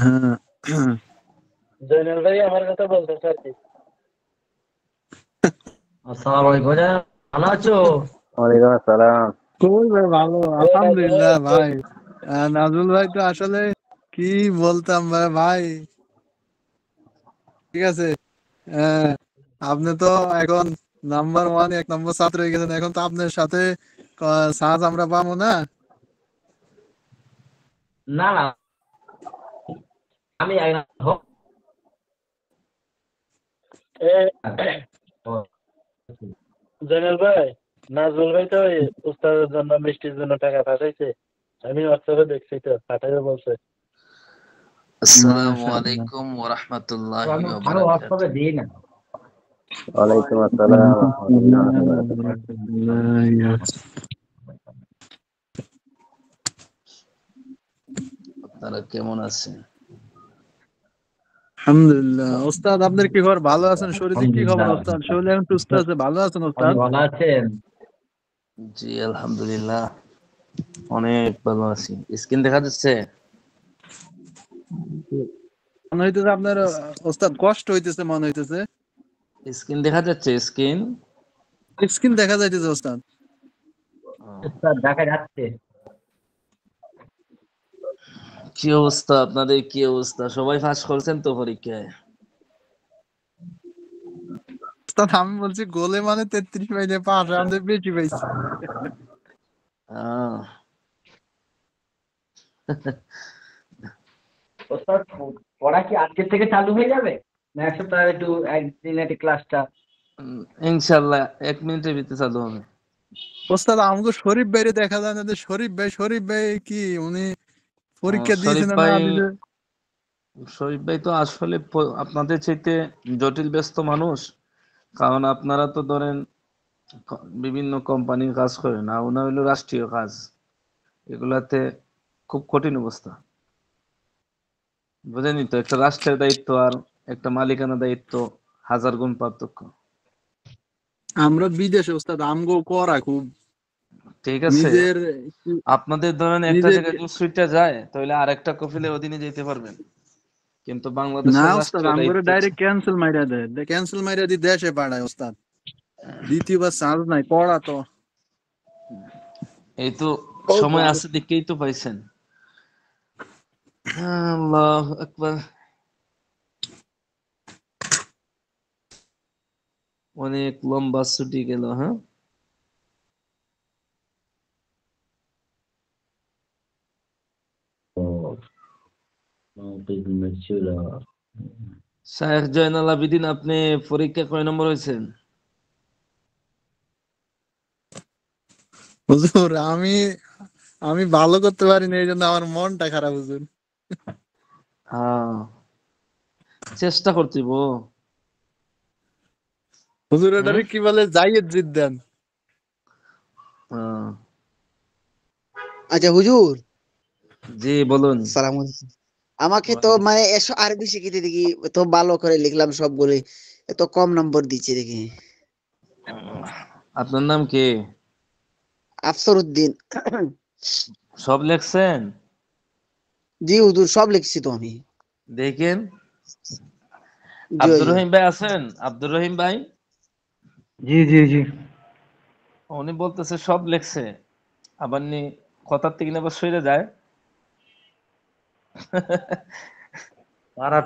হ্যাঁ। জয়নাল ভাই আমার কথা বলতেছে আর কি। আসসালামু আলাইকুম ভাইজান, ভালো আছো? ওয়ালাইকুম আসসালাম। কই ভাই, ভালো এ নাজমুল ভাই আলহামদুলিল্লাহ আছে? ভাই। নাজমুল ভাই তো আসলে কি বলতাম ভাই ভাই, ঠিক আছে। আহ, আপনি তো এখন নাম্বার ওয়ান, এক নম্বর ছাত্র হয়ে গেছেন। এখন তো আপনার সাথে সাজ আমরা পাবো না। না না, আমি এ জয়নাল ভাই, নাজমুল ভাই তো ওই উস্তাদের জন্য মিষ্টির জন্য টাকা পাঠাইছে। আমি হোয়াটসঅ্যাপে দেখছি তো পাঠাইবে বলছে। আসসালামু মাশাআল্লাহ। আলাইকুম ওয়া রাহমাতুল্লাহি আমি ওয়া আমি হোয়াটসঅ্যাপে বারাকাতুহু। দিই না। ওয়ালাইকুম আসসালাম ওয়া রাহমাতুল্লাহি ওয়া বারাকাতুহু। আপনারা কেমন আছেন? আলহামদুলিল্লাহ। ওস্তাদ আপনার কি খবর? ভালো আছেন? শরীরের কি খবর আলহামদুলিল্লাহ। ওস্তাদ? শরীর এখন সুস্থ আছে? ভালো আছেন আপনি ওস্তাদ? ভালো আছেন? জি আলহামদুলিল্লাহ, অনেক ভালো আছি। স্ক্রিন দেখা যাচ্ছে? মনে হইতেছে আপনার ওস্তাদ কষ্ট হইতেছে মনে হইতেছে। স্ক্রিন দেখা যাচ্ছে? স্ক্রিন স্কিন দেখা যাইতেছে ওস্তাদ। স্যার দেখা যাচ্ছে। কি অবস্থা আপনাদের? কি অবস্থা? সবাই পাস করছেন তো পরীক্ষায়? ওস্তাদ আমি বলছি গোলে মানে 33 পাইলে পাস, আমাদের বেশি পাইছি। আহ, ওস্তাদ, পড়া কি আজকের থেকে চালু হয়ে যাবে, না এক সপ্তাহ একটু একদিন একটু ক্লাসটা? ইনশাআল্লাহ 1 মিনিটের ভিতরে চালু হবে। ওস্তাদ আমাকে শরীফ ভাইরে দেখা যায় না, যে শরীফ ভাই কি উনি পরীক্ষা শরীফ দিয়েছেন না ভাই, না দিয়েছে? শরীফ ভাই তো আসলে আপনাদের চাইতে জটিল ব্যস্ত মানুষ। কারণ আপনারা তো ধরেন বিভিন্ন কোম্পানির কাজ করেন, আর ওনা হইলো রাষ্ট্রীয় কাজ। এগুলাতে খুব কঠিন অবস্থা, বুঝেনি তো? একটা রাষ্ট্রের দায়িত্ব আর একটা মালিকানা দায়িত্ব হাজার গুণ পার্থক্য। আমরা বিদেশে ওস্তাদ, আমগো করা খুব ঠিক আছে, নিজের আপনাদের ধরেন একটা নিজের জায়গায় যদি সুইটটা যায় তাহলে আরেকটা কফিলের অধীনে যেতে পারবেন, কিন্তু না বাংলাদেশের ওস্তাদ, রাষ্ট্রীয় আমগো দায়িত্ব হচ্ছে। ডাইরেক্ট ক্যান্সেল মাইরা দেয়, ক্যান্সেল মাইরা দিয়ে দেশে পাঠায় ওস্তাদ। দ্বিতীয়বার চান্স নাই পড়া তো। এই তো ও সময় ভাই, আছে দেখেই তো পাইছেন। আল্লাহ আকবার। অনেক লম্বা ছুটি গেল, হ্যাঁ। শায়েখ জয়নাল আবেদিন, আপনি পরীক্ষা কয় নম্বর হয়েছেন? হুজুর আমি আমি ভালো করতে পারি না, এই জন্য আমার মনটা খারাপ হুজুর। হ্যাঁ, চেষ্টা করতেইব। হুজুর হুম। ওটারে কি বলে, জাইয়েদ জিদ্দান। হ্যাঁ। আচ্ছা হুজুর, জি বলুন। সালাম আলাইকুম। আমাকে তো মানে এসো আরবি শিখিতে দেখি, তো ভালো করে লিখলাম সবগুলো, এত কম নম্বর দিচ্ছে দেখি। আপনার নাম কি? আফসর উদ্দিন। সব লেখছেন? জি হুজুর, সব লিখছি তো আমি। দেখেন। জি আব্দুর হুজুর। রহিম ভাই আছেন? আব্দুর রহিম ভাই, জি জি জি। উনি বলতেছে সব লেখছে, আবার কথার থেকে আবার সরে যায়। তারা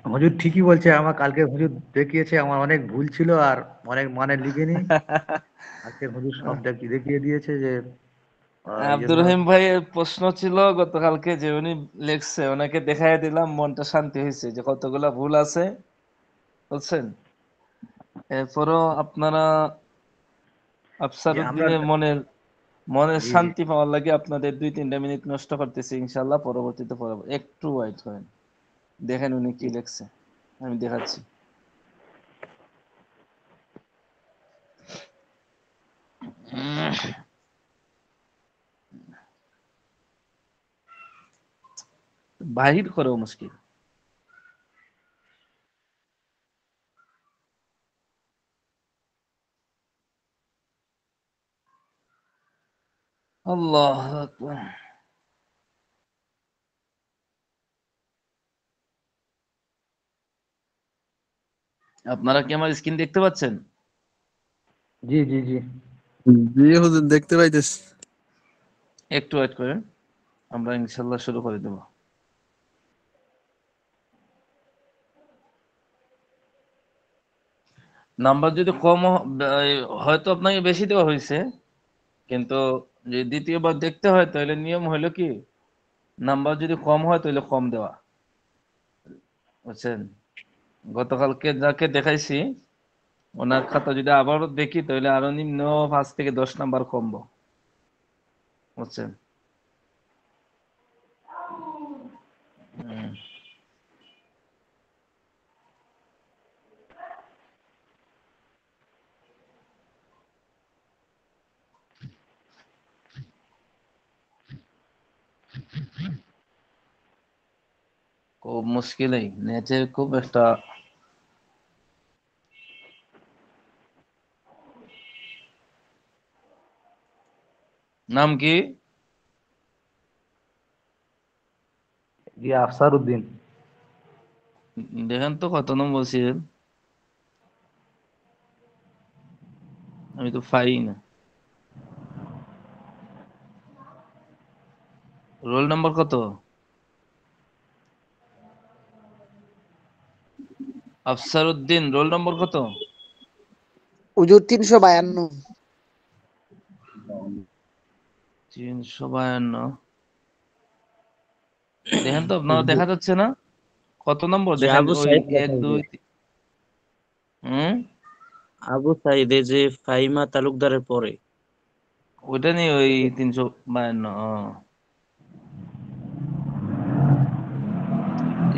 হুজুর ঠিকই বলছে, আমার কালকে হুজুর দেখিয়েছে আমার অনেক ভুল ছিল আর অনেক মানে লিখিনি। আজকে হুজুর সব দেখিয়ে দিয়েছে যে এই আব্দুর জন্য রহিম ভাইয়ের প্রশ্ন ছিল গতকালকে, যে উনি লেখছে, ওনাকে দেখাই দিলাম, মনটা শান্তি হয়েছে যে কতগুলা ভুল আছে, বুঝছেন। এরপরও আপনারা আফসার যে আমরা উদ্দিনের মনের জি জি শান্তি পাওয়ার লাগে আপনাদের 2-3 মিনিট নষ্ট করতেছি। ইনশাল্লাহ পরবর্তীতে পড়াবো, একটু ওয়েট করেন। দেখেন উনি কি লেখছে, আমি দেখাচ্ছি। বাহির করেও মুশকিল। আল্লাহ আকবার। আপনারা কি আমার স্ক্রিন দেখতে পাচ্ছেন? জি জি জি। জি হুজুর, দেখতে পাইতেছি। একটু ওয়েট করেন, আমরা ইনশাল্লাহ শুরু করে দেব। নাম্বার যদি কম হয়তো আপনাকে বেশি দেওয়া হয়েছে, কিন্তু যদি দ্বিতীয়বার দেখতে হয় তাহলে নিয়ম হলো কি, নাম্বার যদি কম হয় তাহলে কম দেওয়া, বুঝছেন? গতকালকে যাকে দেখাইছি ওনার খাতা যদি আবারও দেখি তাহলে আরো নিম্ন 5 থেকে 10 নাম্বার কমবো, বুঝছেন? হুম। খুব মুশকিলই, নেটে খুব একটা। নাম কি? জি আফসার উদ্দিন। দেখেন তো কত নম্বর ছিলেন, আমি তো পাই না। রোল নাম্বার কত? আফসার উদ্দিন, রোল নম্বর কত? হুজুর 352। 352। দেখেন তো, আপনারা দেখা যাচ্ছে না কত নম্বর? যে দেখেন আবু ওই সাইদ 1 লেখা 2। হুম, আবু সাইদে যে ফাহিমা তালুকদারের পরে। ওইটা নিয়ে ওই 352।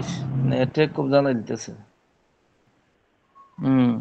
ইস, নেটে খুব জ্বালা দিতেছে। হুম।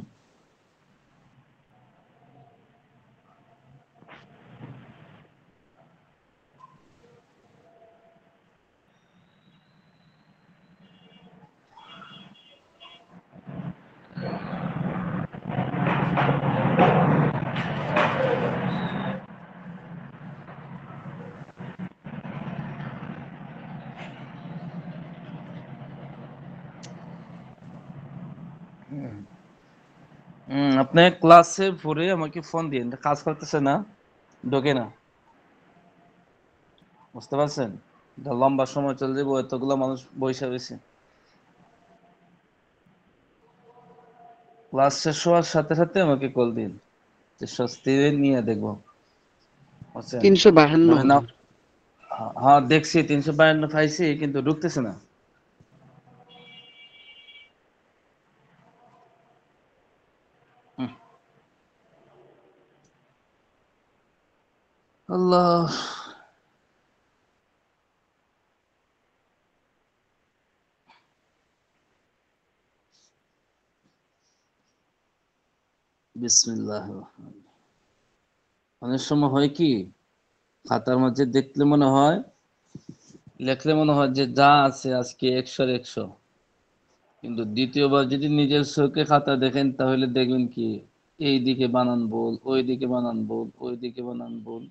আপনি ক্লাসে পড়ে আমাকে ফোন দিন, কাজ করতেছে না, ঢোকে না, বুঝতে পারছেন? এটা লম্বা সময় চলে যাবো, এতগুলো মানুষ বসে রয়েছে। ক্লাস শেষ হওয়ার সাথে সাথে আমাকে কল দিন, যে স্বস্তি নিয়ে দেখবো, বুঝছেন? 352 নয় না। হুজুর। হ্যাঁ দেখছি, 352 পাইছি, কিন্তু ঢুকতেছে না। হুম, আল্লাহ। বিসমিল্লাহ। অনেক সময় হয় কি, খাতার মধ্যে দেখলে মনে হয়, লেখলে মনে হয় যে যা আছে আজকে 100-100, কিন্তু দ্বিতীয়বার যদি নিজের চোখে খাতা দেখেন তাহলে দেখবেন কি, এই দিকে বানান ভুল, ওই দিকে বানান ভুল, ওই দিকে বানান ভুল,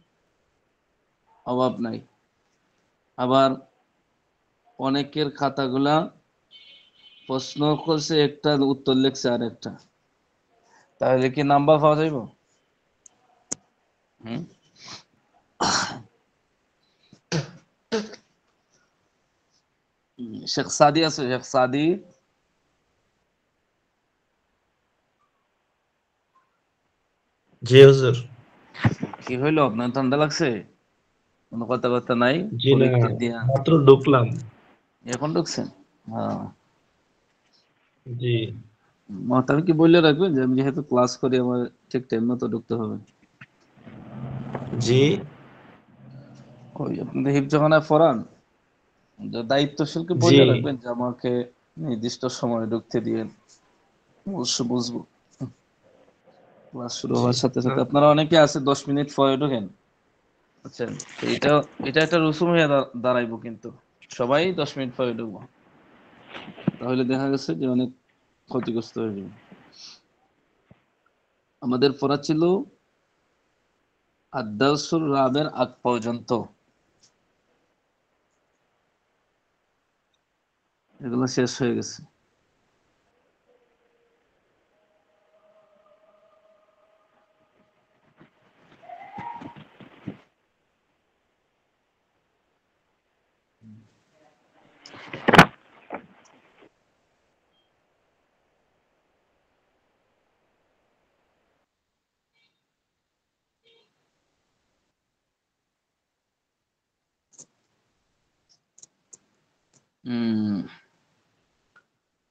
অভাব নাই। আবার অনেকের খাতাগুলা প্রশ্ন করছে একটা, উত্তর লিখছে আর একটা, তাহলে কি নাম্বার পাওয়া যাইব? হুম। শেখ সাদি আছে, শেখ সাদি। জি হুজুর। কি হইলো, আপনার ঠান্ডা লাগছে? কোনো কথাবার্তা নাই? জি না, পলিটিক দিয়া মাত্র ঢুকলাম। এখন ঢুকছেন? হ্যাঁ। জি মাতাকে কি বললে রাখবেন যে আমি যেহেতু ক্লাস করি, আমার ঠিক টাইম মতো ঢুকতে হবে। জি ওই আপনাদের হিফজখানায় পড়ান, যে দায়িত্বশীলকে জি বললে রাখবেন যে আমাকে নির্দিষ্ট সময় ঢুকতে দিয়ে, অবশ্য বুঝবো। ক্লাস শুরু জি হওয়ার সাথে সাথে আপনারা অনেকে আছে 10 মিনিট পরে ঢোকেন, বুঝছেন? তো এটা এটা একটা রসুম হয়ে দাঁড়াইবো, কিন্তু সবাই 10 মিনিট পরে ঢুকবো, তাহলে দেখা গেছে যে অনেক ক্ষতিগ্রস্ত হয়ে যাবে। আমাদের পড়া ছিল আদ-দারসুর রাবের আগ পর্যন্ত, এগুলো শেষ হয়ে গেছে।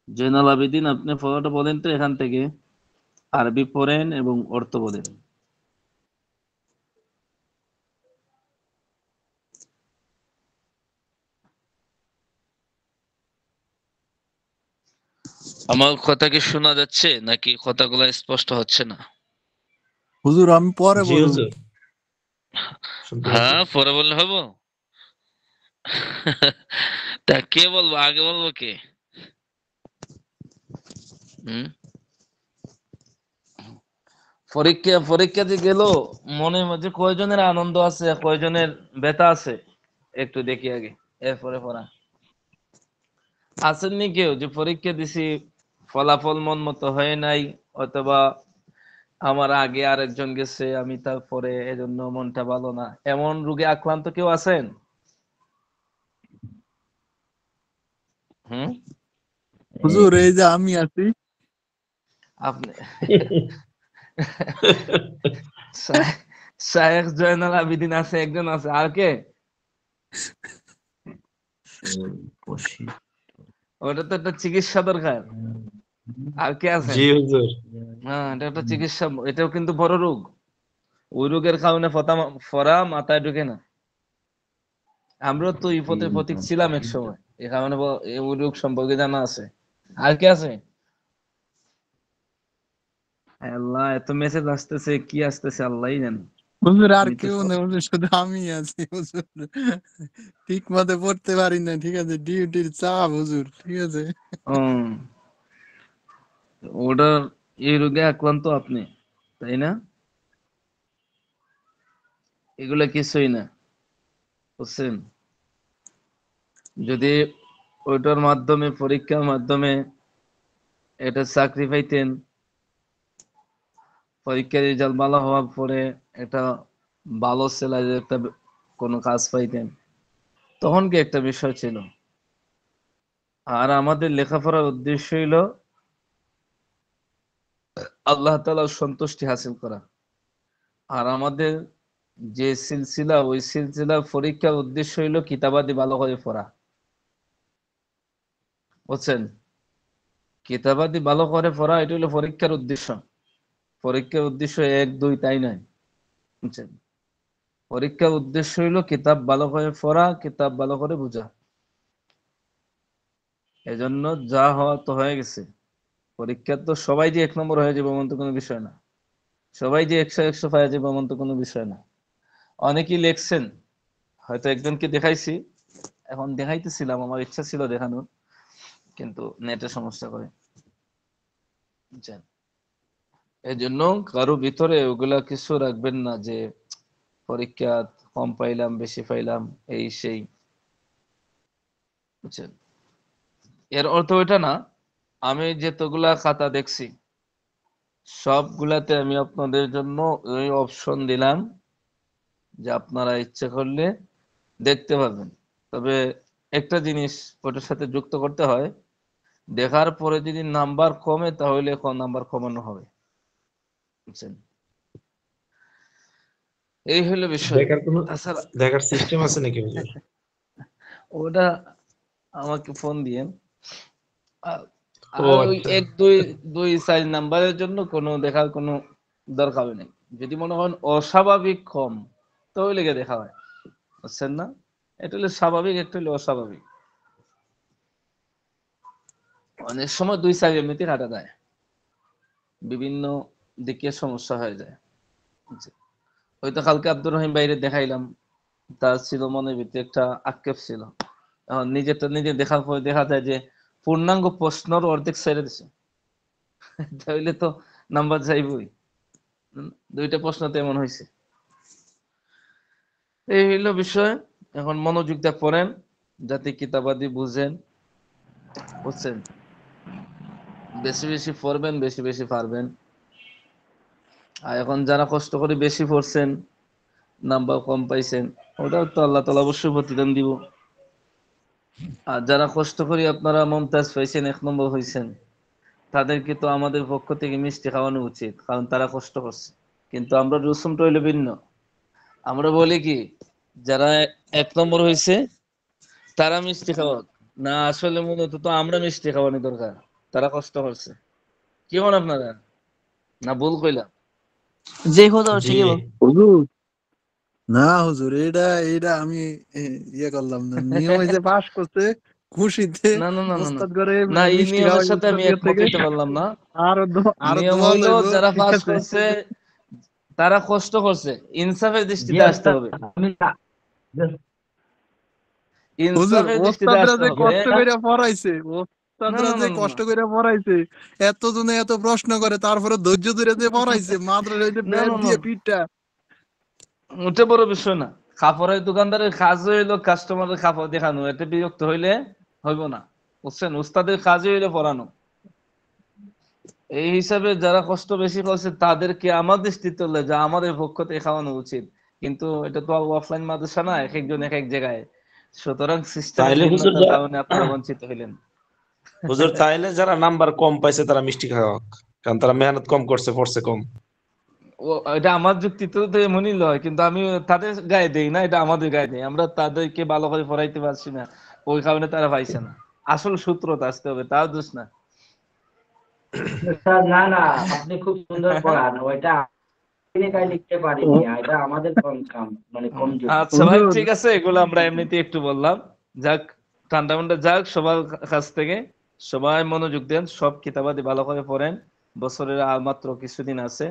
জয়নাল আবেদিন, আপনি পড়াটা বলেন তো এখান থেকে, আরবি পড়েন এবং অর্থ বলেন। আমার কথা কি শোনা যাচ্ছে নাকি কথাগুলো স্পষ্ট হচ্ছে না? হুজুর আমি পরে জি বলুন। হুজুর, শুনতে পাচ্ছি। হ্যাঁ, পরে বললে হবো? তা কে বলবো, আগে বলবো কে? হুম? পরীক্ষা যে গেল, মনের মধ্যে কয়জনের আনন্দ আছে, কয়জনের ব্যথা আছে, একটু দেখি আগে, এরপরে পড়া। আসেননি কেউ যে পরীক্ষা দিছি, ফলাফল মন মতো হয় নাই, অথবা আমার আগে আরেকজন গেছে, আমি তারপরে এজন্য মনটা ভালো না, এমন রোগে আক্রান্ত কেউ আছেন? হুম? হুজুর এই যে আমি আছি। আপনি শায়েখ জয়নাল আবেদিন আছে, একজন আছে, আর কে? ওটা তো একটা চিকিৎসা দরকার। আর কে আছেন? জি হুজুর। হ্যাঁ, এটা একটা চিকিৎসা, এটাও কিন্তু বড় রোগ। ওই রোগের কারণে ফরা মাথায় ঢুকে না। আমরা তো এই পথে পথিক ছিলাম এক সময়, এই কারণে ওই রোগ সম্পর্কে জানা আছে। আর কে আছে? আল্লাহ, এত মেসেজ আসতেছে, কি আসতেছে আল্লাহই জানে। হুজুর আর আমি তো কেউ নেই হুজুর, শুধু আমি আছি হুজুর। ঠিক মতো পড়তে পারি না, ঠিক আছে, ডিউটির চাপ হুজুর, ঠিক আছে। ওটা, এই রোগে আক্রান্ত আপনি, তাই না? এগুলা কিছুই না, বুঝছেন? যদি ওইটার মাধ্যমে, পরীক্ষার মাধ্যমে এটা চাকরি পাইতেন, পরীক্ষার রেজাল্ট ভালো হওয়ার পরে এটা ভালো স্যালারি একটা কোনো কাজ পাইতেন, তখন কি একটা বিষয় ছিল। আর আমাদের লেখাপড়ার উদ্দেশ্য হইল আল্লাহ তাআলার সন্তুষ্টি হাসিল করা। আর আমাদের যে সিলসিলা, ওই সিলসিলার পরীক্ষার উদ্দেশ্য হইল কিতাবাদি ভালো করে পড়া, বুঝছেন? কিতাবাদি ভালো করে পড়া, এটা হলো পরীক্ষার উদ্দেশ্য। পরীক্ষার উদ্দেশ্য 1 2 তাই নয়, বুঝছেন? পরীক্ষার উদ্দেশ্য হইলো কিতাব ভালো করে পড়া, কিতাব ভালো করে বোঝা। এজন্য যা হওয়া তো হয়ে গেছে। পরীক্ষা তো সবাই যে 1 নম্বর হয়ে যাবে এমন তো কোনো বিষয় না, সবাই যে 100 পাওয়া যাবে এমন তো কোনো বিষয় না। অনেকেই লেখছেন, হয়তো একজনকে দেখাইছি, এখন দেখাইতেছিলাম, আমার ইচ্ছা ছিল দেখানোর, কিন্তু নেটের সমস্যা করে, বুঝছেন? এজন্য কারো ভিতরে ওগুলা কিছু রাখবেন না যে পরীক্ষা কম পাইলাম, বেশি পাইলাম, এই সেই, বুঝছেন? এর অর্থ এটা না, আমি যতগুলা খাতা দেখছি সবগুলাতে আমি আপনাদের জন্য ওই অপশন দিলাম যে আপনারা ইচ্ছে করলে দেখতে পারবেন। তবে একটা জিনিস ওটার সাথে যুক্ত করতে হয়, দেখার পরে যদি নাম্বার কমে তাহলে নাম্বার কমানো হবে, বুঝছেন? এই হলো বিষয়। দেখার কোনো তাছাড়া দেখার সিস্টেম আছে নাকি হুজুর? ওটা আমাকে ফোন দিয়েন। আর ও আর ওই আচ্ছা। 1 2 2 4 নাম্বারের জন্য কোনো দেখার কোনো দরকার নেই। যদি মনে হয় অস্বাভাবিক কম, তাহলে গিয়ে দেখা হয়, বুঝছেন না? এটা হলো স্বাভাবিক, একটা হলো অস্বাভাবিক। অনেক সময় 2 4 এমনিতে কাটা যায়, বিভিন্ন দিকে সমস্যা হয়ে যায়। জি। হয়তো কালকে আব্দুর রহিম বাইরে দেখাইলাম, তার ছিল মনের ভিতরে একটা আক্ষেপ ছিল। এখন নিজেরটা নিজে দেখার পরে দেখা যায় যে পূর্ণাঙ্গ প্রশ্নর অর্ধেক ছেড়ে দিছে। তাহলে তো নাম্বার যাইবই। 2টা প্রশ্ন তো এমন হয়েছে। এই হইলো বিষয়। এখন মনোযোগ দিয়ে পড়েন, যাতে কিতাবাদি বুঝেন, বুঝছেন? বেশি বেশি পড়বেন, বেশি বেশি পারবেন। আর এখন যারা কষ্ট করে বেশি পড়ছেন, নাম্বার কম পাইছেন, ওটাও তো আল্লাহ তাআলা অবশ্যই প্রতিদান দিব। আর যারা কষ্ট করে আপনারা মমতাজ পাইছেন, 1 নম্বর হয়েছেন, তাদেরকে তো আমাদের পক্ষ থেকে মিষ্টি খাওয়ানো উচিত, কারণ তারা কষ্ট করছে। কিন্তু আমরা রসুমটা হইলো ভিন্ন। আমরা বলি কি, যারা 1 নম্বর হয়েছে তারা মিষ্টি খাওয়াক, না আসলে মূলত তো আমরা মিষ্টি খাওয়ানো দরকার, তারা কষ্ট করছে। কি বলেন আপনারা, না ভুল কইলাম? যে কথা জি ঠিকই বল। হুজুর না হুজুর, এটা এটা আমি ইয়ে করলাম না, নিয়ম হয়েছে পাস করতে খুশিতে না না না না না ওস্তাদ করে না, এই মিষ্টি নিয়মের খাওয়াই সাথে উস্তাদ আমি কাছ একমত থেকে হইতে পারলাম না। আরো নিয়ম দোয়া হইলো লইব, যারা ঠিক পাস আছে। করছে তারা কষ্ট করছে, ইনসাফের জি দৃষ্টিতে আসতে ওস্তাদ, হবে, আমি হুজুর ইনসাফের দৃষ্টিতে ওস্তাদরা আসতে যে হবে। কষ্ট করে পড়াইছে, না ওস্তাদরা না যে না না না কষ্ট করে পড়াইছে, এত জনে এত প্রশ্ন করে, তারপরে ধৈর্য ধরে যে পড়াইছে, মাদ্রাসা হইতে না ব্যাট না না দিয়ে পিঠটা। ওটা বড় বিষয় না। কাপড়ের দোকানদারের কাজ হইলো কাস্টমারের কাপড় দেখানো, এতে বিরক্ত হইলে হইব না, বুঝছেন? উস্তাদের কাজই হইলো পড়ানো। এই হিসাবে যারা কষ্ট বেশি করছে তাদেরকে আমার দৃষ্টিতে হলে যা আমাদের পক্ষ থেকে খাওয়ানো উচিত। কিন্তু এটা তো অফলাইন মাদ্রাসা না, এক একজন এক এক জায়গায়, সুতরাং সিস্টেমের তাইলে হুজুর ভিন্নতার কারণে আপনারা বঞ্চিত হইলেন। হুজুর তাইলে যারা নাম্বার কম পাইছে তারা মিষ্টি খাওয়াক, কারণ তারা মেহনত কম করছে, পড়ছে কম। ও এটা আমার যুক্তি তো তো এমনই লয়, কিন্তু আমি তাদের গায়ে দেই না, এটা আমাদের গায়ে দেই। আমরা তাদেরকে ভালো করে পড়াইতে পারছি না, ওই কারণে তারা পাইছে না। আসল সূত্রটা আসতে হবে, তার দোষ না। স্যার না না, আপনি খুব সুন্দর পড়ান, ওইটা আমি একাই লিখতে পারিনি, এটা আমাদের কম কাম, মানে কমজোরি। আচ্ছা ভাই, হুজুর ঠিক আছে, এগুলো আমরা এমনিতে একটু বললাম। যাক, ঠান্ডা মান্ডা যাক সবার কাছ থেকে। সবাই মনোযোগ দেন, সব কিতাবাদি ভালো করে পড়েন। বছরের আর মাত্র কিছুদিন আছে,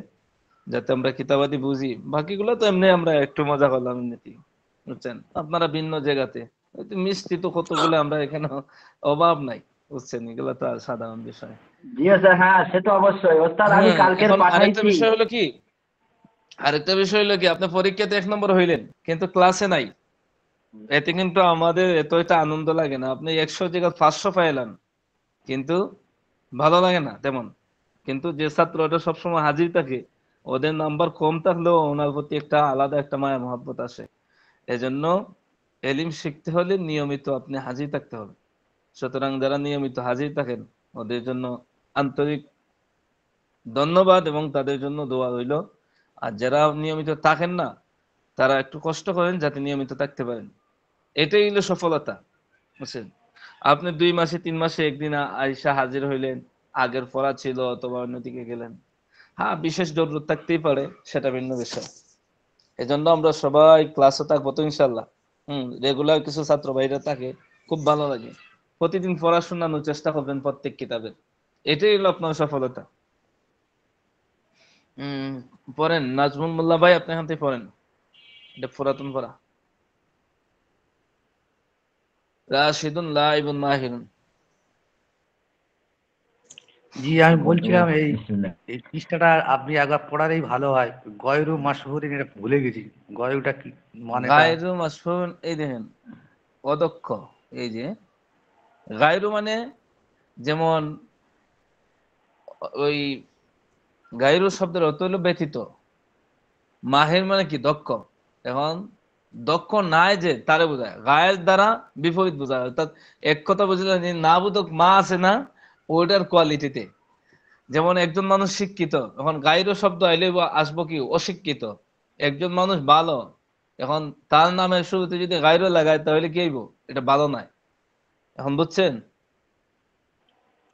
যাতে আমরা কিতাবাদি বুঝি। বাকিগুলো তো এমনি আমরা একটু মজা করলাম এমনিতেই, বুঝছেন? আপনারা ভিন্ন জায়গাতে, ওই তো মিষ্টি তো কতগুলো, আমরা এখানে অভাব নাই, বুঝছেন? এগুলো তো আর সাধারণ বিষয়। জি স্যার, হ্যাঁ সে তো অবশ্যই ওস্তাদ, আমি হ্যাঁ, কালকের এখন আরেকটা পাঠাইছি। বিষয় হলো কি, আপনি পরীক্ষাতে 1 নম্বর হইলেন কিন্তু ক্লাসে নাই, এতে কিন্তু আমাদের এত একটা আনন্দ লাগে না। আপনি 100 জায়গায় 500 পাইলেন, কিন্তু ভালো লাগে না তেমন। কিন্তু যে ছাত্রটা সবসময় হাজির থাকে, ওদের নাম্বার কম থাকলেও ওনার প্রতি একটা আলাদা একটা মায়া মহব্বত আসে। এজন্য এলিম শিখতে হলে নিয়মিত আপনি হাজির থাকতে হবে। সুতরাং যারা নিয়মিত হাজির থাকেন, ওদের জন্য আন্তরিক ধন্যবাদ এবং তাদের জন্য দোয়া রইল। আর যারা নিয়মিত থাকেন না, তারা একটু কষ্ট করেন যাতে নিয়মিত থাকতে পারেন। এটাই হলো সফলতা, বুঝছেন? আপনি 2 মাসে 3 মাসে একদিন আইসা হাজির হইলেন, আগের পড়া ছিল অথবা অন্যদিকে গেলেন, হ্যাঁ বিশেষ জরুরত থাকতেই পারে, সেটা ভিন্ন বিষয়। এজন্য আমরা সবাই ক্লাসে থাকবো তো ইনশাল্লাহ। রেগুলার কিছু ছাত্র ভাইরা থাকে, খুব ভালো লাগে। প্রতিদিন পড়াশোনার চেষ্টা করবেন প্রত্যেক কিতাবের, এটাই হলো আপনার সফলতা। হম পড়েন নাজমুল মোল্লা ভাই, আপনি এখান থেকে পড়েন, এটা পুরাতন পড়া। রাশিদুন লাইবুন মাহিরুন। জি আমি বলছিলাম এই বিসমিল্লাহ। এই পৃষ্ঠাটা আপনি একবার পড়ালেই ভালো হয়। গয়রু মাসহুরিন, এটা ভুলে গেছি, গয়রুটা কি মানেটা? গায়রু মাসফুন, এই দেখেন অদক্ষ, এই যে গায়রু মানে, যেমন ওই গায়রু শব্দের অর্থ হলো ব্যতীত, মাহির মানে কি দক্ষ। এখন দক্ষ নাই যে তারে বোঝায়, গায়ের দ্বারা বিপরীত বোঝায়। অর্থাৎ এক কথা বুঝলেন, যে না বোধক মা আছে না, ওইটার কোয়ালিটিতে। যেমন একজন মানুষ শিক্ষিত, এখন গায়রু শব্দ আইলে আসবো কি অশিক্ষিত। একজন মানুষ ভালো, এখন তার নামের শুরুতে যদি গায়রু লাগায় তাহলে কি হইব? এটা ভালো নয়। এখন বুঝছেন?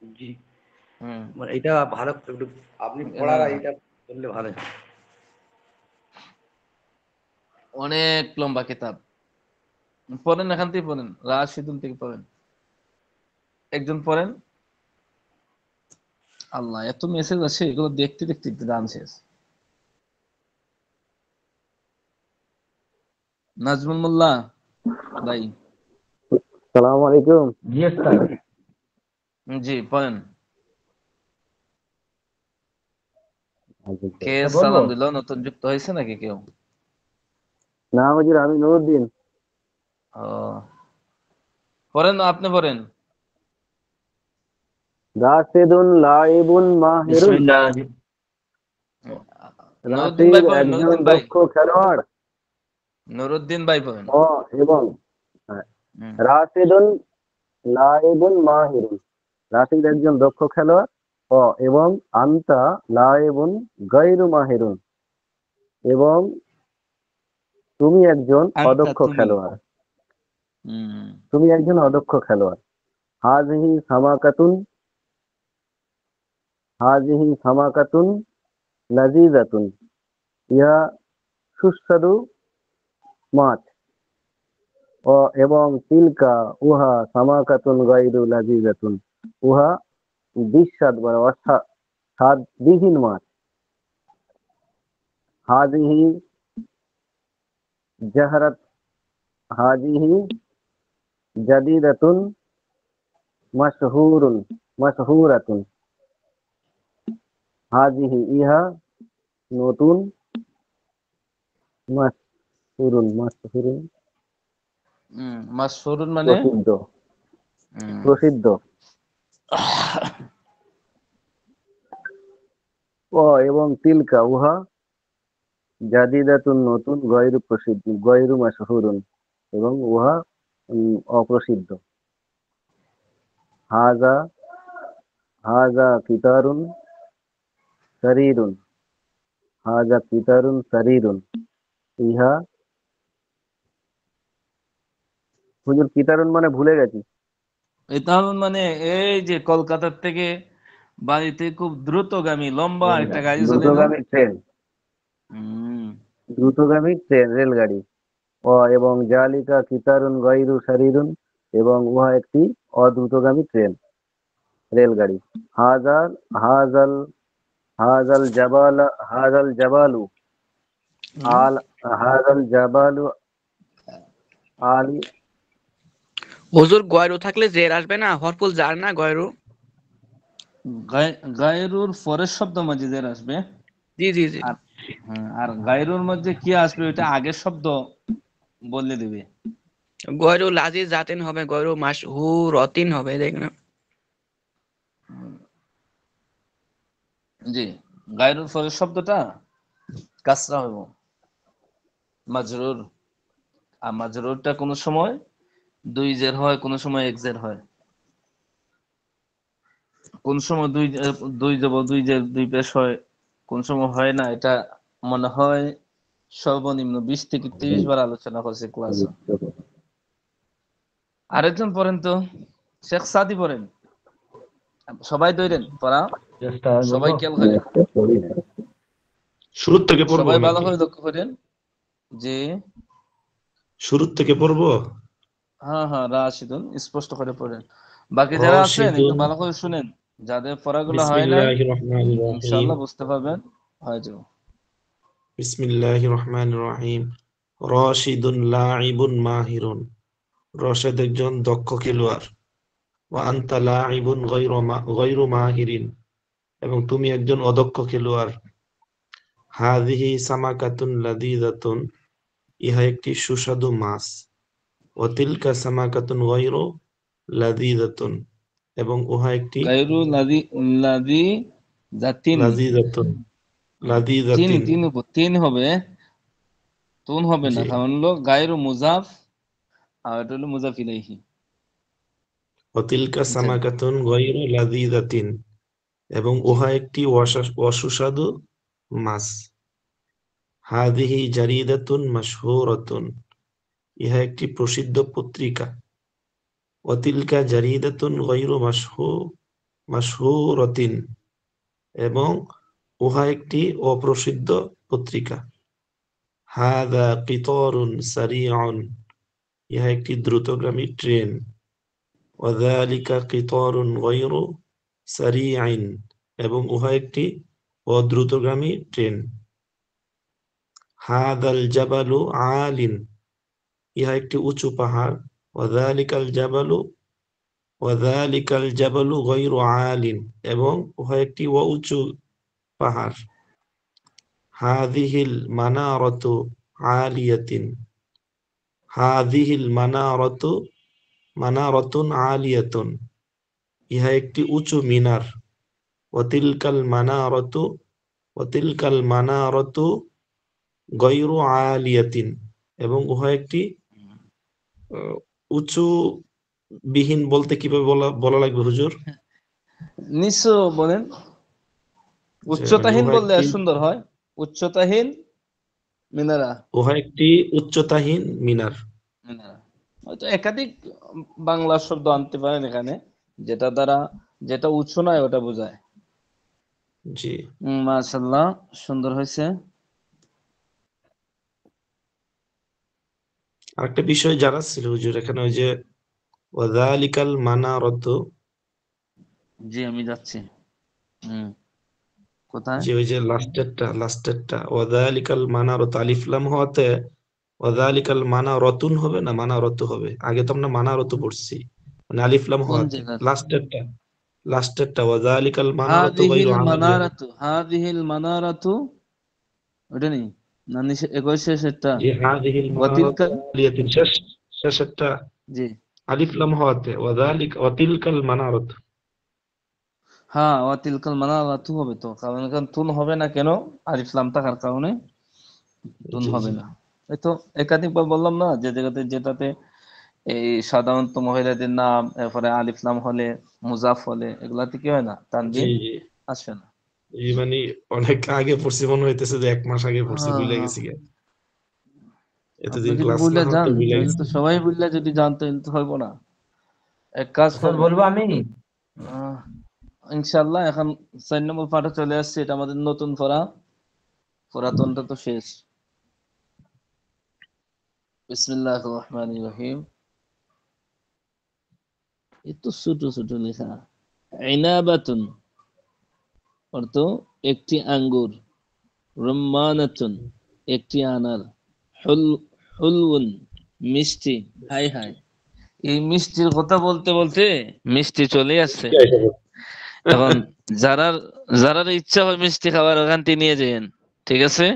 জি, হম মানে এটা ভালো একটু আপনি পড়ার হ্যাঁ, এটা বললে ভালো হয়। অনেক লম্বা কিতাব, পড়েন, এখান থেকে পড়েন, রাশিদুল থেকে পড়েন, একজন পড়েন। আল্লাহ, এত মেসেজ আছে, এগুলো দেখতে দেখতে গান শেষ। নাজমুল মোল্লা ভাই, সালাম আলাইকুম। জি ওস্তাদ। জি পড়েন। কে তা বলবো? সালাম দিল? নতুন যুক্ত হয়েছে নাকি কেউ? না হুজুর, আমি নুরুদ্দিন। ও, পড়েন, আপনি পড়েন। রাশেদুন লাইবুন মাহিরুন। বিসমিল্লাহ। নুরুদ্দিন ভাই রাশিদ পড়েন, একজন নুরুদ্দিন ভাই, দক্ষ খেলোয়াড়। নুরুদ্দিন ভাই পড়েন। ও এবং হ্যাঁ, হুম। রাশেদুন লাইবুন মাহিরুন। রাশিদ একজন দক্ষ খেলোয়াড়। ও এবং আন্তা লাইবুন গায়রু মাহিরুন, এবং তুমি একজন আনতা অদক্ষ তুমি, খেলোয়াড়। হুম তুমি একজন অদক্ষ খেলোয়াড়। হাযিহি সামাকাতুন হাযিহি সামাকাতুন লাযীযাতুন, ইহা সুস্বাদু মাছ। এবং তিলকা উহা সামাকাতুন গায়রু লাযীযাতুন, উহা বিস্বাদ বা স্বাদবিহীন মাছ। হাযিহি জাহরাত হাযিহি জাদীদাতুন মাশহুরাতুন, হাযিহি ইহা নতুন, মাশহুরুন মাশহুরুন মানে প্রসিদ্ধ। এবং তিলকা উহা জাদীদাতুন নতুন, গয়রু মাশহুরুন এবং উহা অপ্রসিদ্ধ। হাযা হাযা কিতারুন সারীরুন হাযা কিতারুন সারীরুন, ইহা হুজুর কিতারুন মানে ভুলে গেছি। এটা মানে এই যে কলকাতার থেকে বাড়িতে খুব দ্রুতগামী লম্বা একটা গাড়ি চলে না? দ্রুতগামী ট্রেন, দ্রুতগামী ট্রেন রেলগাড়ি। এবং জালিকা কিতারুন গায়রু সারীরুন, এবং উহা একটি অদ্রুতগামী ট্রেন রেলগাড়ি। হাযাল হাযাল হাযাল জাবালু হাযাল জাবালু আলী। হুজুর গয়রু থাকলে জের আসবে না, হরফুল জার না গয়রু? গায়রুর পরের শব্দ মজিদের আসবে। জি জি জি। আর গায়রুর মধ্যে কি আসবে ওইটা আগের শব্দ বলে দিবে। গয়রু লাযী জাতিন হবে, গয়রু মাশহুরাতিন হবে, দেখুন। জি, গায়রুর পরের শব্দটা কাসরা হইব মাজরুর। আর মাজরুরটা কোন সময় দুই জের হয়, কোন সময় এক জের হয়, কোন সময় দুই জের দুই পেশ হয়, কোন সময় হয় না। এটা মনে হয় সর্বনিম্ন 20 থেকে 30 বার আলোচনা করছে ক্লাসে। আরেকজন পড়েন তো, শেখ সাদি পড়েন, সবাই ধরেন পড়া, সবাই খেয়াল করেন, শুরু থেকে পড়বো সবাই ভালো নাকি? করে লক্ষ্য করেন যে শুরু থেকে পড়বো। হ্যাঁ হ্যাঁ, রাশিদুন স্পষ্ট করে পড়েন। বাকি যারা আছেন একটু ভালো করে শুনেন, যাদের পড়াগুলো হয় নাই বিসমিল্লাহির রহমানির রহিম। ইনশাআল্লাহ বুঝতে পারবেন, হয়ে যাবে। বিসমিল্লাহির রহমানির রহিম। রাশিদুন লাঈবুন মাহিরুন, রশেদ একজন দক্ষ খেলোয়াড়। ওয়া আনতা লাঈবুন গায়রু মাহিরিন, এবং তুমি একজন অদক্ষ খেলোয়াড়। হাযিহি সামাকাতুন লাযীযাতুন, ইহা একটি সুস্বাদু মাছ। ওয়া তিলকা সামাকাতুন গায়রু লাযীযাতুন, এবং উহা একটি গায়রু লাযী জাতিন, লাযীযাতুন তিন লাযীযাতিন। তিন হবে, তুন হবে না, জি। কারণ হলো গায়রু মুজাফ আর এটা হলো মুজাফ ইলাইহি। ওয়া তিলকা সামাকাতুন গায়রু লাযীযাতিন, এবং উহা একটি অসুস্বাদু মাছ। হাযিহি জারিদাতুন মাশহুরাতুন, ইহা একটি প্রসিদ্ধ পত্রিকা। ওয়া তিলকা জারিদাতুন গায়রু মাশহুরাতিন, এবং উহা একটি অপ্রসিদ্ধ পত্রিকা। হাযা কিতারুন সারিউন, ইহা একটি দ্রুতগামী ট্রেন। ওয়া যালিকা কিতারুন গায়রু সারিইন, এবং উহা একটি অদ্রুতগামী ট্রেন। হাযাল জাবালু আলিন, ইহা একটি উঁচু পাহাড়। ওয়া যালিকাল জাবালু গায়রু আলিন, এবং উহা একটি উঁচু পাহাড়। হাযিহিল মানারাতু আলিয়াতিন হাযিহিল মানারাতুন আলিয়াতুন, ইহা একটি উঁচু মিনার। ওয়া তিলকাল মানারাতু গায়রু আলিয়াতিন, এবং উহা একটি উঁচু বিহীন বলতে কিভাবে বলা লাগবে হুজুর? নিচু বলেন, উচ্চতাহীন উহা বললে একটি সুন্দর হয়। উচ্চতাহীন মিনারা, উহা একটি উচ্চতাহীন মিনার। হয়তো একাধিক বাংলা শব্দ আনতে পারেন এখানে, যেটা দ্বারা যেটা উৎস নয় ওটা বোঝায়। জি মাশাআল্লাহ, সুন্দর হয়েছে। আরেকটা বিষয় জানা ছিল হুজুর, এখানে ওই যে ওয়াযালিকাল মানারাতু, জি আমি যাচ্ছি। কোথায়? যে ওই যে লাস্টেরটা ওয়াযালিকাল মানারাতু আলিফ লাম হওয়াতে ওয়াযালিকাল মানারাতুন হবে না মানারাতু হবে? আগে তো আমরা মানারাতু পড়ছি, মানে আলিফ লাম কোন হওয়াতে জায়গা? লাস্টেরটা ওয়াযালিকাল মানারাতু গায়রু আমিয়ান। হাদিহিল মানারাতু, ওটা নেই না? নিচে 21 শেষেরটা জি হাযিহিল মানারাতু ওয়াতিলকা। আলিয়াতিন, শেষেরটা জি আলিফ লাম হওয়াতে ওয়াতিলকাল মানারাতু। হ্যাঁ, ওয়াতিলকাল মানারাতু হবে তো, কারণ এখানে তুন হবে না কেন? আলিফ লাম থাকার কারণে তুন জি হবে জি না। এই তো একাধিকবার বললাম না, যে জায়গাতে যেটাতে এই সাধারণত মহিলাদের নাম এরপরে আলিফ লাম হলে, মুজাফ হলে, এগুলাতে কি হয় না? জি তানবিন জি আসে না। জি, মানে অনেক আগে পড়ছি, মনে হইতেছে যে 1 মাস আগে পড়ছি, হ্যাঁ ভুলে হ্যাঁ, গেছি গা। আপনি এতদিন যদি ক্লাস না ভুলে হওয়াতে যান ভুলে তাহলে গেছি। তো সবাই ভুললে যদি জানতো তাহলে তো হইব না। এক কাজ স্যার করেন, বলবো আমি? ইনশাআল্লাহ এখন 4 নম্বর পাঠে চলে আসছে। এটা আমাদের নতুন পড়া, পুরাতনটা তো শেষ। বিসমিল্লাহির রহমানির রহিম। এত ছোট ছোট লেখা। ইনাবাতুন অর্থ একটি আঙ্গুর, রুম্মানাতুন একটি আনার, হুলউন মিষ্টি। হাই হাই, এই মিষ্টির কথা বলতে বলতে মিষ্টি চলে আসছে। এখন যারা যারা ইচ্ছা হয় মিষ্টি খাবার ওখান থেকে নিয়ে যান, ঠিক আছে?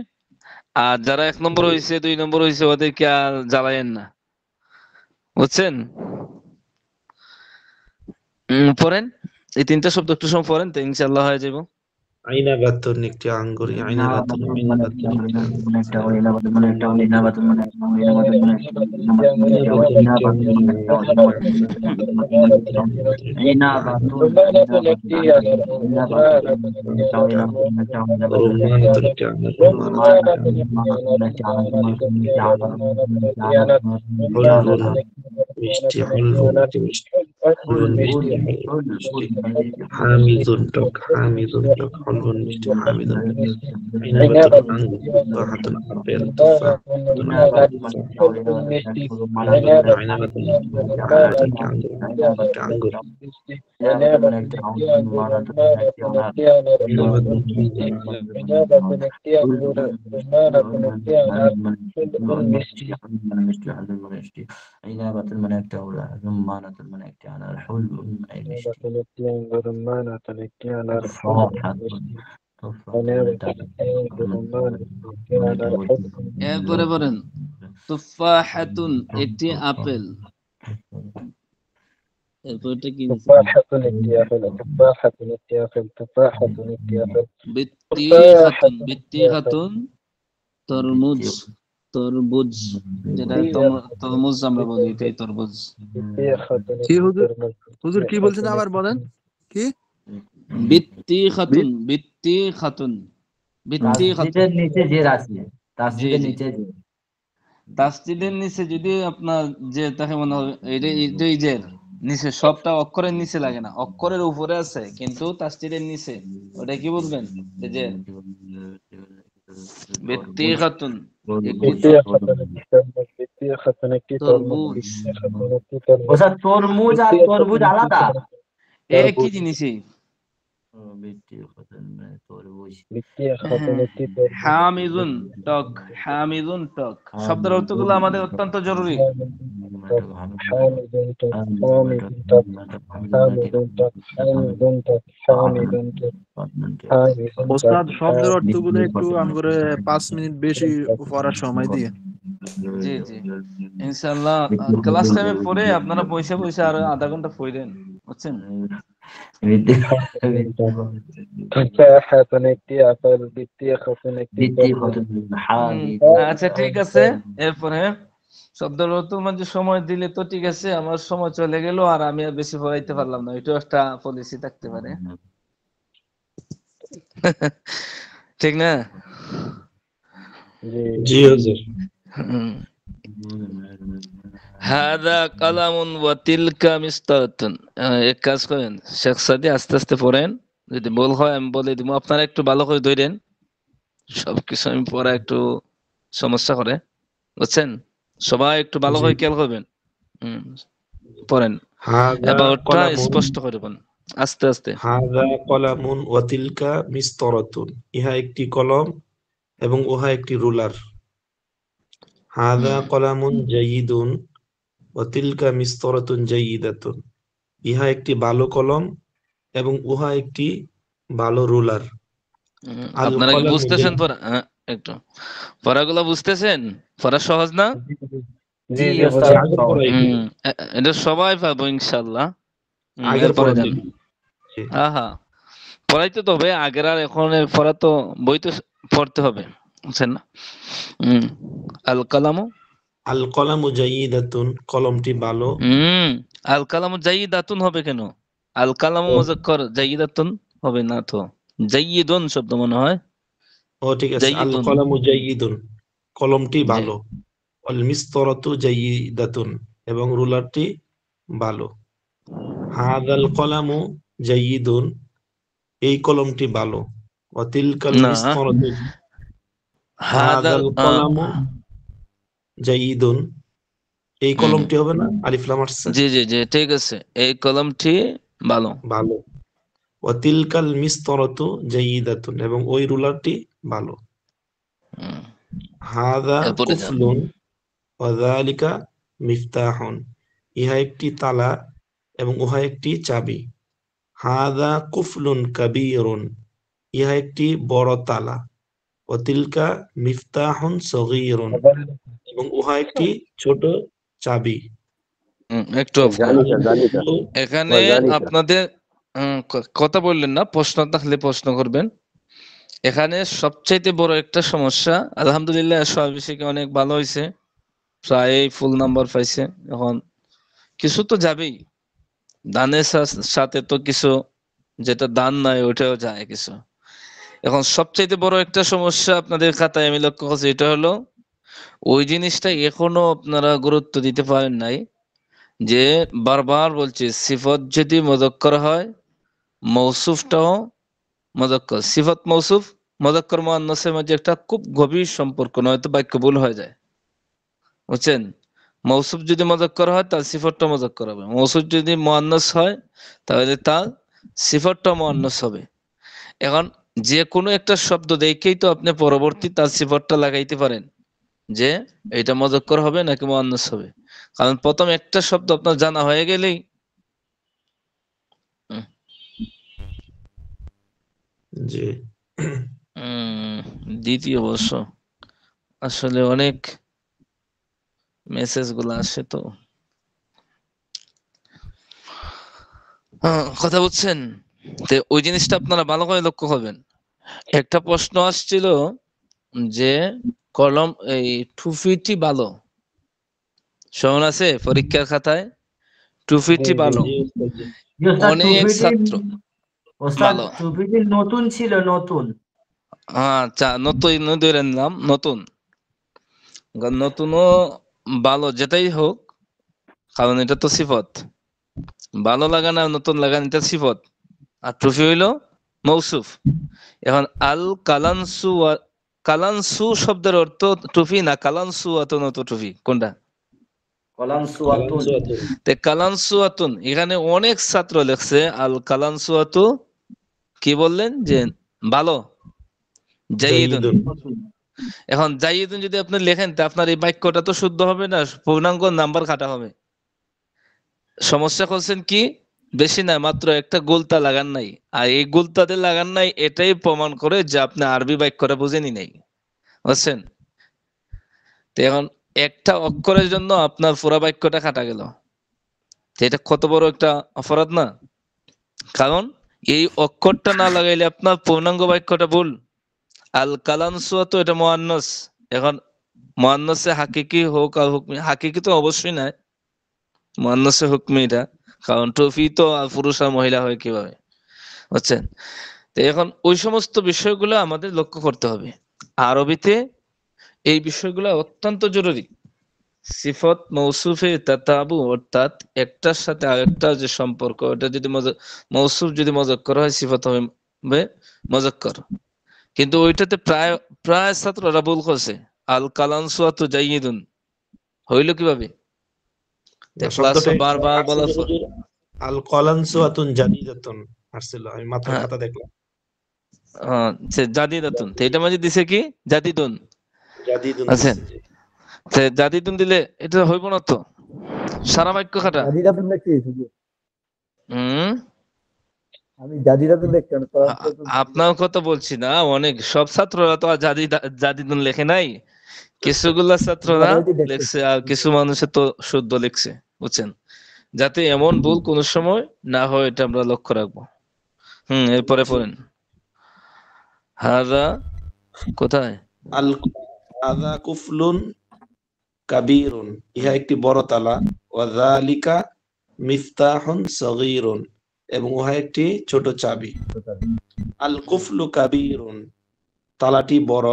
আর যারা 1 নম্বর হয়েছে 2 নম্বর হয়েছে ওদেরকে আর জ্বালায়েন না, বুঝছেন? পড়েন, এই 3টা শব্দ একটু সময় পড়েন তো ইনশাআল্লাহ হয়ে যাবো। আইনাবাতুন একটি আঙ্গুর, আইনাবাতুন আইনাবাতুন একটি আঙ্গুর, আইনাবাতুন একটি আঙ্গুর, রুম্মানাতুন একটি আনার, রুম্মানাতুন একটি আঙ্গুর, রুম্মানাতুন একটি আঙ্গুর, হলউন মিষ্টি, হলউন একটি মিষ্টি, হলউন মিষ্টি, হলউন মিষ্টি, হামিদুন টক, হামিদুন টক, হলউন মিষ্টি, হামিদুন টক, আইনাবাতুন আঙ্গুর, তুফাহাতুন আপেল, তুফাহাতুন আপেল, তুফাহাতুন মিষ্টি, আইনাবাতুন আইনাবাতুন আইনাবাতুন একটি আঙ্গুর, একটি আঙ্গুর, আইনাবাতুন একটি ইনাবাতুন মানে একটা ওরা, রুম্মানাতুন মানে একটা আনার, হুলউন মানে মিষ্টি, এরপরে বলেন তুফাহাতুন একটি আপেল। এরপরটা কি নিছে? বিত্তিখাতুন তরমুজ, তরবুজ, যেটা তরমুজ আমরা বলি, এটাই তরমুজ। কি হুজুর? হুজুর কি বলছেন আবার বলেন? কি? বিত্তিখাতুন, বিত্তিখাতুন, বিত্তিখাতুন। তাসদিদের নিচে জের আছে, জি তাসদিদের জি, নিচে জের। তাসদিদের নিচে যদি আপনার যে তাকে মনে হবে এটাই যে নিচে, সবটা অক্ষরের নিচে লাগে না, অক্ষরের উপরে আছে কিন্তু তাসদিদের নিচে, ওটা কি বলবেন? যে বিত্তিখাতুন একটি তরমুজ। ও স্যার, তরমুজ আর তরমুজ আলাদা? একই জিনিসই। তরমুজ হামিদুন টক, হামিদুন টক শব্দের অর্থগুলো আমাদের অত্যন্ত জরুরি। ওস্তাদ শব্দের অর্থগুলো একটু আমগরে 5 মিনিট বেশি পড়ার সময় দিয়ে। জি জি, ইনশাআল্লাহ ক্লাস টাইমে পড়ে আপনারা বসে বসে আরো আধা ঘন্টা পড়েন, বুঝছেন? আচ্ছা ঠিক আছে। এরপরে শব্দের অর্থ মাঝে সময় দিলে তো ঠিক আছে, আমার সময় চলে গেল আর আমি আর বেশি পড়াইতে পারলাম না, এটাও একটা পলিসি থাকতে পারে। ঠিক না? জি হুজুর। হাদা কালামুন ওয়া তিলকা মিসতারাতুন। এক কাজ করেন শেখ সাদি, আস্তে আস্তে পড়েন, যদি ভুল হয় আমি বলে দিব, আপনারা একটু ভালো করে ধরেন, সবকিছু আমি পড়া একটু সমস্যা করে, বুঝছেন? সবাই একটু ভালো করে খেয়াল করবেন। পড়েন, হাযা এবারটা কলামুন স্পষ্ট করে বলেন, আস্তে আস্তে। হাযা কলামুন ওয়া তিলকা মিসতারাতুন। ইহা একটি কলম এবং উহা একটি রুলার। হাযা কলামুন জাইয়িদুন ওয়া তিলকা মিসতারাতুন জাইয়িদাতুন। ইহা একটি ভালো কলম এবং উহা একটি ভালো রুলার। আল আপনারা কি কলামু বুঝতেছেন পড়া? একটু পড়াগুলো বুঝতেছেন? পড়া সহজ না? জি জি ওস্তাদ আগের পড়া এগুলো। এটা সবাই পাবো ইনশাল্লাহ। আগের এরপরে পড়া যান। যেগুলো। জি। আহা, পড়াইতে তো হবে, আগের আর এখন পড়া তো বই তো পড়তে হবে, বুঝছেন না? আল কালামু, আল কলামু জাইয়িদাতুন, কলমটি ভালো। আল কালামু জাইয়িদাতুন হবে কেন? আল কালামু মুযাক্কার, জাইয়িদাতুন হবে না তো। জাইয়িদুন শব্দ মনে হয়। ও ঠিক আছে, আল জাইয়িদুন, কলামু জাইয়িদুন, কলমটি জি। ভালো। আল মিসতারাতু জাইয়িদাতুন, এবং রুলারটি ভালো। হাদাল কলামু জাইয়িদুন, এই কলমটি ভালো। ওয়া তিলকাল না, মিসতারাতু, হাদাল হাদাল কলামু জাইয়িদুন, এই কলমটি হবে না, আলিফ লাম আসছে, জি জি জি, ঠিক আছে, এই কলমটি ভালো। ভালো। ওয়া তিলকাল মিসতারাতু জাইয়িদাতুন, এবং ওই রুলারটি ভালো। হাদা এরপরে যান। কুফলুন ওয়া যালিকা মিফতাহুন, ইহা একটি তালা এবং উহা একটি চাবি। হাদা কুফলুন কাবীরুন, ইহা একটি বড় তালা। ওয়া তিলকা মিফতাহুন সগীরুন, এবং উহা একটি ছোট চাবি। একটু off করেন। জানি স্যার, জানি স্যার, এখানে জানি স্যার। আপনাদের কথা বললেন না, প্রশ্ন থাকলে প্রশ্ন করবেন। এখানে সবচাইতে বড় একটা সমস্যা, আলহামদুলিল্লাহ সর্বশেষে অনেক ভালো হয়েছে, প্রায় ফুল নাম্বার পাইছে। এখন কিছু তো যাবেই, দানের সাথে তো কিছু, যেটা দান নাই ওটাও যায় কিছু। এখন সবচাইতে বড় একটা সমস্যা আপনাদের খাতায় আমি লক্ষ্য করছি, এটা হলো ওই জিনিসটা এখনো আপনারা গুরুত্ব দিতে পারেন নাই, যে বারবার বলছে সিফত যদি মুযাক্কার হয় মৌসুফটাও মুযাক্কার। সিফত মৌসুফ মুযাক্কার মুআন্নাসের মাঝে একটা খুব গভীর সম্পর্ক, নয়তো বাক্য ভুল হয়ে যায়, বুঝছেন? মৌসুফ যদি মুযাক্কার হয় তার সিফতটা মুযাক্কার হবে, মৌসুফ যদি মুআন্নাস হয় তাহলে তার সিফতটা মুআন্নাস হবে। এখন যে কোনো একটা শব্দ দেখেই তো আপনি পরবর্তী তার সিফতটা লাগাইতে পারেন যে এটা মুযাক্কার হবে নাকি মুআন্নাস হবে, কারণ প্রথম একটা শব্দ আপনার জানা হয়ে গেলেই। জি। দ্বিতীয় বর্ষ আসলে অনেক মেসেজ গুলো আসে তো, কথা বুঝছেন? তো ওই জিনিসটা আপনারা ভালো করে লক্ষ্য করবেন। একটা প্রশ্ন আসছিল যে কলম এই টুফিটি ভালো, শোন আছে পরীক্ষার খাতায়, টুফিটি ভালো, জি ওস্তাদ, অনেক ছাত্র ওস্তাদ ভালো। টুপিটি নতুন ছিল, নতুন। আচ্ছা, নতুন ধরে নিলাম, নতুন, নতুনও ভালো, যেটাই হোক, কারণ এটা তো সিফত, ভালো লাগান আর নতুন লাগান এটা সিফত, আর ট্রফি হইলো মৌসুফ। এখন আল কালানসু, কালানসু শব্দের অর্থ টুফি না কালানসু আতুন টুফি কোনটা? কলামসুয়াতুন। কালানসুয়াতুন, এখানে অনেক ছাত্র লেখছে আল কালানসুয়াতু, কি বললেন যে ভালো, জাইয়িদুন। এখন জাইয়িদুন যদি আপনি লেখেন তা আপনার এই বাক্যটা তো শুদ্ধ হবে না, পূর্ণাঙ্গ নাম্বার কাটা হবে। সমস্যা করছেন কি, বেশি না, মাত্র একটা গুলতা লাগান নাই, আর এই গুলতাতে লাগান নাই এটাই প্রমাণ করে যে আপনি আরবি বাক্যটা বুঝেনি নাই, বুঝছেন? তো এখন একটা অক্ষরের জন্য আপনার পুরা বাক্যটা কাটা গেল, এটা কত বড় একটা অপরাধ না? কারণ এই অক্ষরটা না লাগাইলে আপনার পূর্ণাঙ্গ বাক্যটা ভুল। আল কালানসুয়া তো এটা মুআন্নাস, এখন মুআন্নাসে হাকিকি হোক আর হুকমি, হাকিকি তো অবশ্যই নাই, মুআন্নাসে হুকমি এটা, কারণ ট্রফি তো পুরুষ আর মহিলা হয় কিভাবে, বুঝছেন? তো এখন ওই সমস্ত বিষয়গুলো আমাদের লক্ষ্য করতে হবে। আরবিতে এই বিষয়গুলো অত্যন্ত জরুরি। সিফত মৌসুফে তাতাবু, অর্থাৎ একটার সাথে আরেকটার যে সম্পর্ক, এটা যদি মৌসুফ যদি মুজাক্কার হয় সিফত হবে মুজাক্কার। কিন্তু ওইটাতে প্রায় প্রায় ছাত্ররা ভুল করছে। আল কালানসুয়াতু জাইয়িদুন হইল কিভাবে? ক্লাসে বারবার বলা আল কলানসুয়াতুন জাদিদাতুন আসছিল, আমি মাত্র হ্যাঁ। খাতা দেখলাম। জাদিদাতুন, তো এটা মাঝে দিছে কি জাদিদুন। জাদিদুন আচ্ছা, দিছে। তো জাদিদুন দিলে এটা হইব না তো, সারা বাক্য খাটা। জাদিদাতুন দেখছি শুধু, হুম, আমি জাদিদাতুন দেখছি না, আপনার কথা বলছি না, অনেক সব ছাত্ররা তো আর জাদিদুন লেখে নাই, কিছুগুলা ছাত্ররা লেখছে আর কিছু মানুষে তো শুদ্ধ লিখছে, বুঝছেন? যাতে এমন ভুল কোন সময় না হয় এটা আমরা লক্ষ্য রাখবো। এরপরে পড়েন। হাদা কোথায়? আল হাদা কুফলুন কাবীরুন, ইহা একটি বড় তালা। ওয়া যালিকা মিফতাহুন সগীরুন, এবং উহা একটি ছোট চাবি। আল কুফলু কাবীরুন, তালাটি বড়।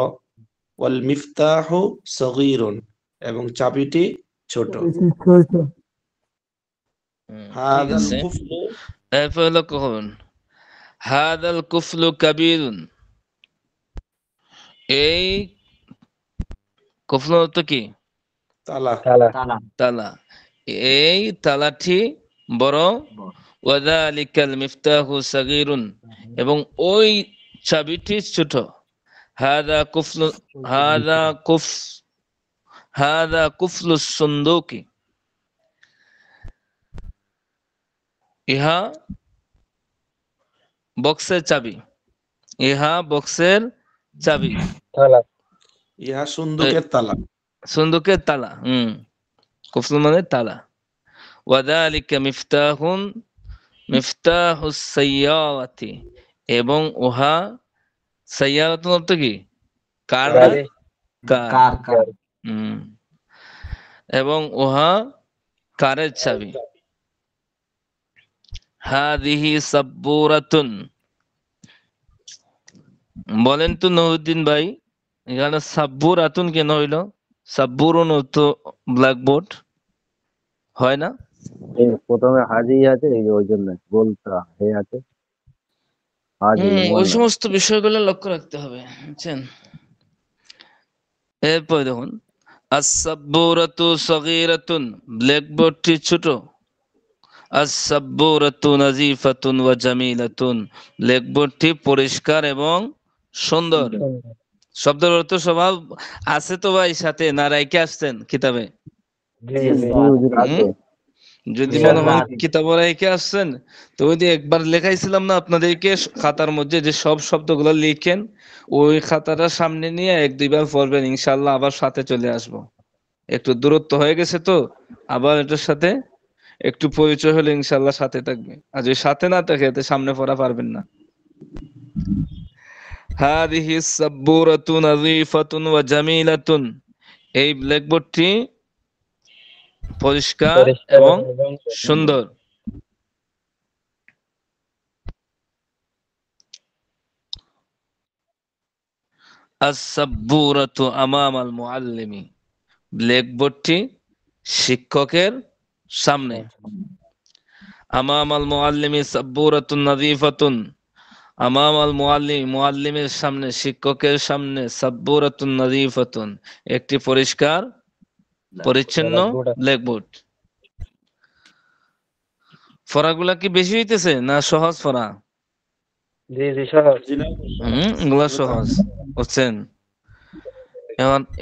ওয়াল মিফতাহু সগীরুন, এবং চাবিটি ছোট। হাদাল কুফলু, এরপরে লক্ষ্য করুন, হাদাল কুফলু কাবীরুন, এই কুফলু অর্থ কি? তালা। তালা, এই তালাটি বড়। ওয়াযালিকাল মিফতাহু সাগীরুন, এবং ওই চাবিটি ছোট। হাদা কুফলু সুন্দুকি, ইহা বক্সের চাবি। ইহা বক্সের চাবি, ইহা সুন্দুকের তালা। সুন্দুকের তালা। কুফলু মানে তালা। ওয়াযালিকা মিফতাহুস সাইয়ারাতি, এবং উহা সাইয়ারাতুন অর্থ কি? কার না? কার। এবং উহা কারের চাবি। হাদিহি সাব্বুরাতুন, বলেন তো নউদ্দিন ভাই, এখানে সাব্বুরাতুন কেন হইল? সাব্বুরুন তো ব্ল্যাকবোর্ড হয় না? প্রথমে হাজি আছে, এই যে ওই জন্য বলতা হে আছে হাজি। ওই সমস্ত বিষয়গুলো লক্ষ্য রাখতে হবে, বুঝছেন? এরপর দেখুন, আস-সাব্বুরাতু সগীরাতুন, ব্ল্যাকবোর্ডটি ছোট। আস-সাব্বুরাতু নাযীফাতুন ওয়া জামিলাতুন, ব্ল্যাকবোর্ডটি পরিষ্কার এবং সুন্দর। শব্দের অর্থ স্বভাব আছে তো ভাই সাথে, না রাইকে আসছেন কিতাবে? যদি মনে হয় কিতাব রাইকে আসছেন, তো ওই যে একবার লেখাইছিলাম না আপনাদেরকে খাতার মধ্যে, যে সব শব্দগুলো লিখেন, ওই খাতাটা সামনে নিয়ে 1-2 বার পড়বেন, ইনশাআল্লাহ আবার সাথে চলে আসবো। একটু দূরত্ব হয়ে গেছে তো, আবার এটার সাথে একটু পরিচয় হলে ইনশাআল্লাহ সাথে থাকবে, আর যদি সাথে না থাকে এতে সামনে পড়া পারবেন না। হাদিহি সাব্বুরাতু নাযীফাতুন ওয়া জামিলাতুন, এই ব্ল্যাকবোর্ডটি পরিষ্কার এবং সুন্দর। আস-সাব্বুরাতু আমামাল মুআল্লিমি, ব্ল্যাকবোর্ডটি শিক্ষকের সামনে। আমামাল মুআল্লিমি সাব্বুরাতুন নাযীফাতুন, আমামাল মুআল্লিম, মুআল্লিমের সামনে, শিক্ষকের সামনে, সাব্বুরাতুন নাযীফাতুন, একটি পরিষ্কার পরিচ্ছন্ন ব্ল্যাকবোর্ড। ফরাগুলা কি বেশি হইতেছে না সহজ ফরা? এগুলা সহজ, বুঝছেন?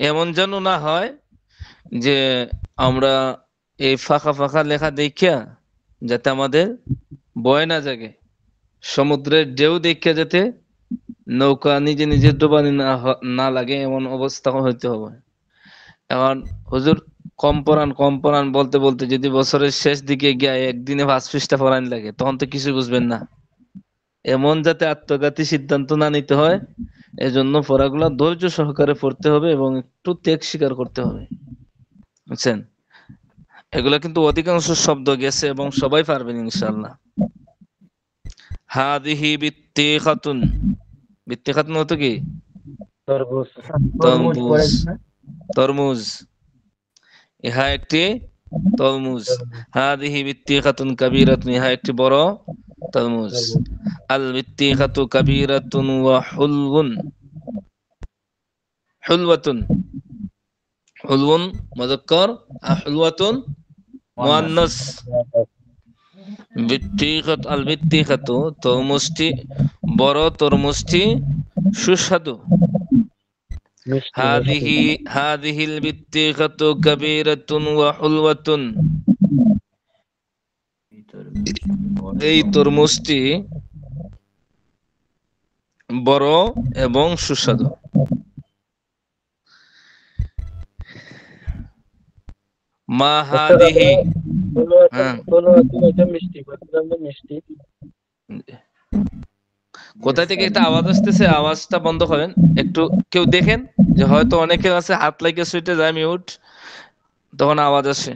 এমন যেন না হয় যে আমরা এই ফাঁকা ফাঁকা লেখা দেখিয়া যাতে আমাদের ভয় না জাগে, সমুদ্রের ঢেউ দেখিয়া যাতে নৌকা নিজে নিজে ডুবানি না লাগে, এমন অবস্থা হইতে হবে। এখন হুজুর কম পড়ান বলতে বলতে যদি বছরের শেষ দিকে গিয়ে একদিনে 5 পৃষ্ঠা পড়ান লাগে, তখন তো কিছু বুঝবেন না। এমন যাতে আত্মঘাতী সিদ্ধান্ত না নিতে হয়, এজন্য পড়াগুলো ধৈর্য সহকারে পড়তে হবে এবং একটু ত্যাগ স্বীকার করতে হবে, বুঝছেন? এগুলা কিন্তু অধিকাংশ শব্দ গেছে এবং সবাই পারবেন ইনশাআল্লাহ। হাদিহি বিত্তিখাতুন, বিত্তিখাতুন হতো কি? তরমুজ। ইহা একটি তরমুজ। হাদিহি বিত্তিকাতুন কাবীরাতুন, ইহা একটি বড় তরমুজ। আল বিত্তিকাতু কাবীরাতুন ওয়া হুলউন, হুলওয়াতুন, হুলউন মুযাক্কার আর হুলওয়াতুন মুআন্নাস। আল বিত্তিকাতু তরমুজটি, বড় তরমুজটি সুস্বাদু। হাদিহিল বিত্তিকাতু কাবীরাতুন ওয়া হুলওয়াতুন, এই তরমুজটি বড় এবং সুস্বাদু। মা হাদিহি, হ্যাঁ কোথা থেকে একটা আওয়াজ আসতেছে, আওয়াজটা বন্ধ করেন একটু। কেউ দেখেন যে হয়তো অনেকের আছে হাত লাগিয়ে সুইটে যায় মিউট, তখন আওয়াজ আসে।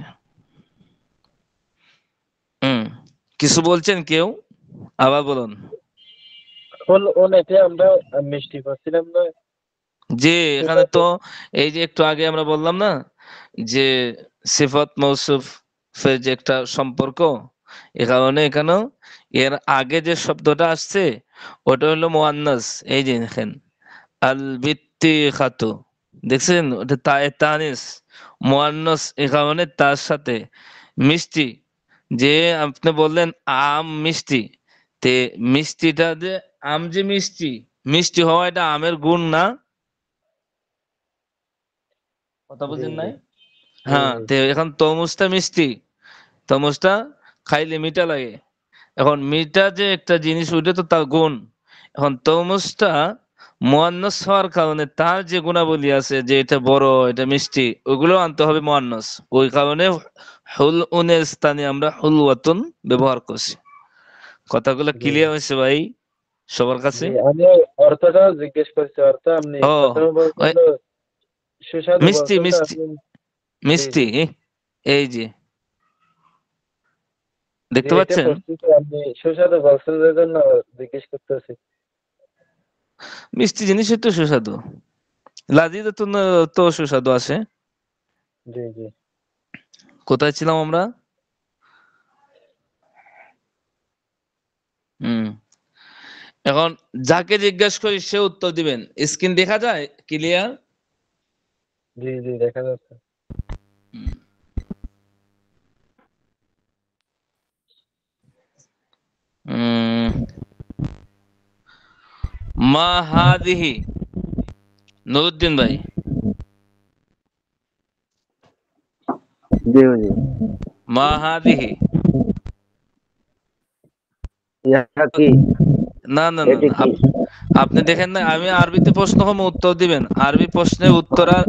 কিছু বলছেন কেউ? আবার বলুন। আমরা মিষ্টি পাচ্ছিলাম না। যে এখানে তো এই যে একটু আগে আমরা বললাম না যে সিফাত মৌসুফের যে একটা সম্পর্ক, এ কারণে এখানেও এর আগে যে শব্দটা আসছে ওটা হলো মুআন্নাস। এই যে দেখেন আল বিত্তিকাতু, দেখছেন ওটা তানিস মুআন্নাস, এ কারণে তার সাথে মিষ্টি। যে আপনি বললেন আম মিষ্টি, তে মিষ্টিটা যে আম যে মিষ্টি, মিষ্টি হওয়া এটা আমের গুণ না? কথা বুঝেন নাই? হ্যাঁ, তো এখন তরমুজটা মিষ্টি, তরমুজটা খাইলে মিঠা লাগে। এখন মিঠা যে একটা জিনিস, ওইটা তো তার গুণ। এখন তরমুজটা মুআন্নাস হওয়ার কারণে তার যে গুণাবলী আছে, যে এটা বড়, এটা মিষ্টি, ওগুলো আনতে হবে মুআন্নাস। ওই কারণে হুলউনের স্থানে আমরা হুলওয়াতুন ব্যবহার করছি। কথাগুলো ক্লিয়ার হয়েছে ভাই সবার কাছে? আমি অর্থটা জিজ্ঞেস করছি, অর্থ আপনি প্রথমে বলছেন সুস্বাদু মিষ্টি, বলছেন না মিষ্টি, আপনি? মিষ্টি, এই যে দেখতে পাচ্ছেন আপনি সুস্বাদু বলছেন যে জন্য জিজ্ঞেস করতেছি। মিষ্টি জিনিস একটু সুস্বাদু, লাজিদা তো সুস্বাদু আছে। জি জি। কোথায় ছিলাম আমরা? এখন যাকে জিজ্ঞাসা করি সে উত্তর দিবেন। স্ক্রিন দেখা যায় ক্লিয়ার? জি জি দেখা যাচ্ছে। মা হাদিহি, নুরুদ্দিন ভাই। জি জি। মা হাদিহি, ইহা কি? না না না, আপনি দেখেন না, আমি আরবিতে প্রশ্ন হলে উত্তর দিবেন। আরবি প্রশ্নের উত্তর আর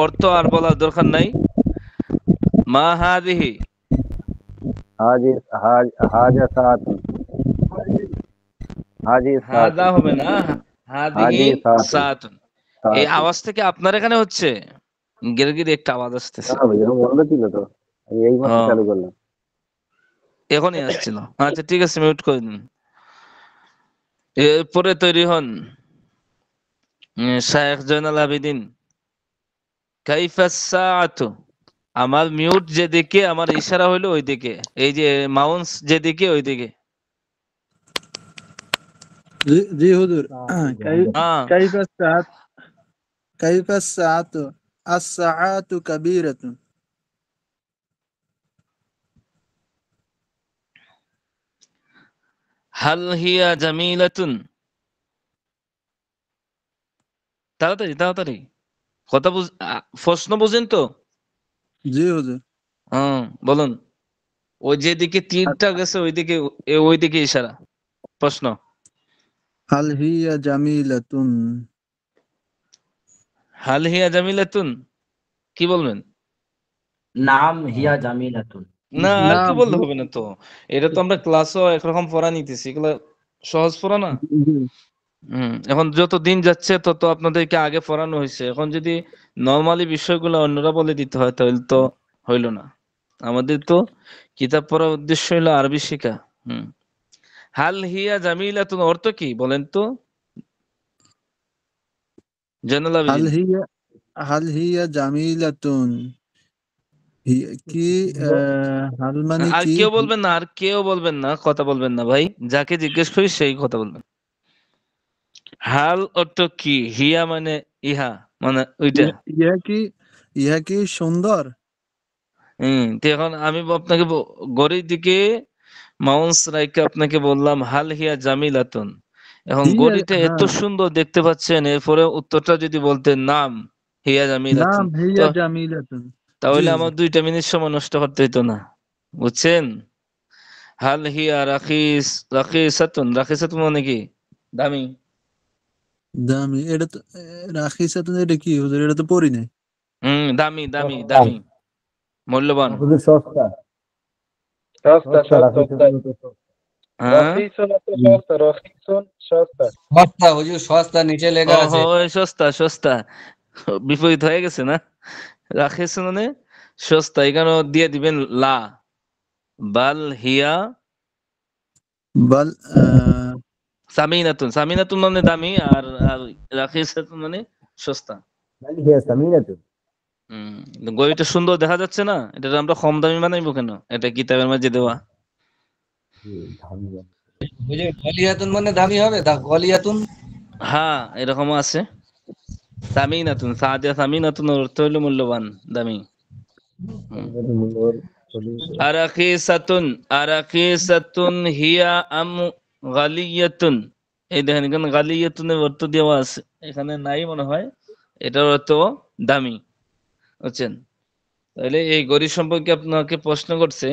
অর্থ আর বলার দরকার নাই। মা হাদিহি, হাজা সাআতুন, হাদা হবে না, হাদিহি সাআতুন। এই আওয়াজ থেকে আপনার এখানে হচ্ছে গিরগির একটা আওয়াজ আসতেছে। বন্ধ ছিল তো, আমি এই মাত্র চালু করলাম। এখনই আসছিল। আচ্ছা ঠিক আছে, মিউট করে দিন। এরপরে তৈরি হন শায়েখ জয়নাল আবেদিন। কাইফাস সাআতু, আমার মিউট যেদিকে, আমার ইশারা হইলো ওইদিকে, এই যে মাউস যেদিকে ওইদিকে। জি হুজুর। কাইফাস সাআতু, আস-সাআতু কাবীরাতুন। হাল হিয়া জামিলাতুন, তাড়াতাড়ি তাড়াতাড়ি কথা প্রশ্ন বুঝেন তো? জি হুজুর। বলুন। ওই যেদিকে তীরটা গেছে ওইদিকে, ওইদিকে ইশারা। প্রশ্ন। হাল হিয়া জামিলাতুন। হাল হিয়া জামিলাতুন কি বলবেন? নাম হিয়া জামিলাতুন। না আর কি বললে হবে না তো, এটা তো আমরা ক্লাসও একরকম পড়া নিতেছি, এগুলো সহজ পড়া না। এখন যত দিন যাচ্ছে তত আপনাদেরকে আগে পড়ানো হয়েছে, এখন যদি নরমালি বিষয়গুলো অন্যরা বলে দিতে হয় তাহলে তো হইল না। আমাদের তো কিতাব পড়ার উদ্দেশ্য হইলো আরবি শেখা। হাল হিয়া জামিলাতুন অর্থ কি বলেন তো জয়নুল আবেদিন? হাল হিয়া জামিলাতুন, কি হাল মানে আর কি? কেউ বলবেন না, আর কেউ বলবেন না, কথা বলবেন না ভাই, যাকে জিজ্ঞেস করি সেই কথা বলবেন। হাল অর্থ কি? হিয়া মানে ইহা, মানে ওইটা। ইহা কি, ইহা কি সুন্দর? তো এখন আমি আপনাকে গড়ির দিকে মাউন্স রাইকে আপনাকে বললাম হাল হিয়া জামিলাতুন। এখন হিয়া, গড়িটা এত হ্যাঁ, সুন্দর দেখতে পাচ্ছেন, এরপরে উত্তরটা যদি বলতেন নাম হিয়া জামিলাতুন, নাম তো হিয়া জামিলাতুন। জি তাহলে জি। আমার 2টা মিনিট সময় নষ্ট করতে হতো না, বুঝছেন? হাল হিয়া রাখিসাতুন মানে কি? দামি। দামি, এটা তো রাখিস এটা কি হুজুর? এটা তো পড়ি নাই। দামি দামি দামি, মূল্যবান। হুজুর সস্তা, সস্তা সস্তা সস্তা রাখিস উস্তাদ। হ্যাঁ, রকিসুন আছে সস্তা, রকিসুন সস্তা। সস্তা হুজুর, সস্তা নিচে লেখা ওহো, আছে। ওই সস্তা সস্তা, বিপরীত হয়ে গেছে না? রাখিস মানে সস্তা, এখানে দিয়ে দিবেন লা, বাল হিয়া বাল সামিনাতুন। সামিনাতুন মানে দামি, আর আর রাখিসাতুন মানে সস্তা। হিয়া সামিনাতুন। গড়িটা সুন্দর দেখা যাচ্ছে না? এটা আমরা কম দামি বানাইবো কেন? এটা কিতাবের মাঝে দেওয়া। হুজুর গলিয়াতুন মানে দামি হবে, গলিয়াতুন। হ্যাঁ, এরকমও আছে। সামিনাতুন, সাদিয়া সামিনাতুন অর্থ হইল মূল্যবান, দামি। আরাকিসাতুন, আরাকিসাতুন হিয়া আম গালিয়াতুন। এই দেখেন এখানে গালিয়াতুনের অর্থ দেওয়া আছে, এখানে নাই মনে হয়। এটার অর্থ দামি, বুঝছেন? তাহলে এই গড়ি সম্পর্কে আপনাকে প্রশ্ন করছে।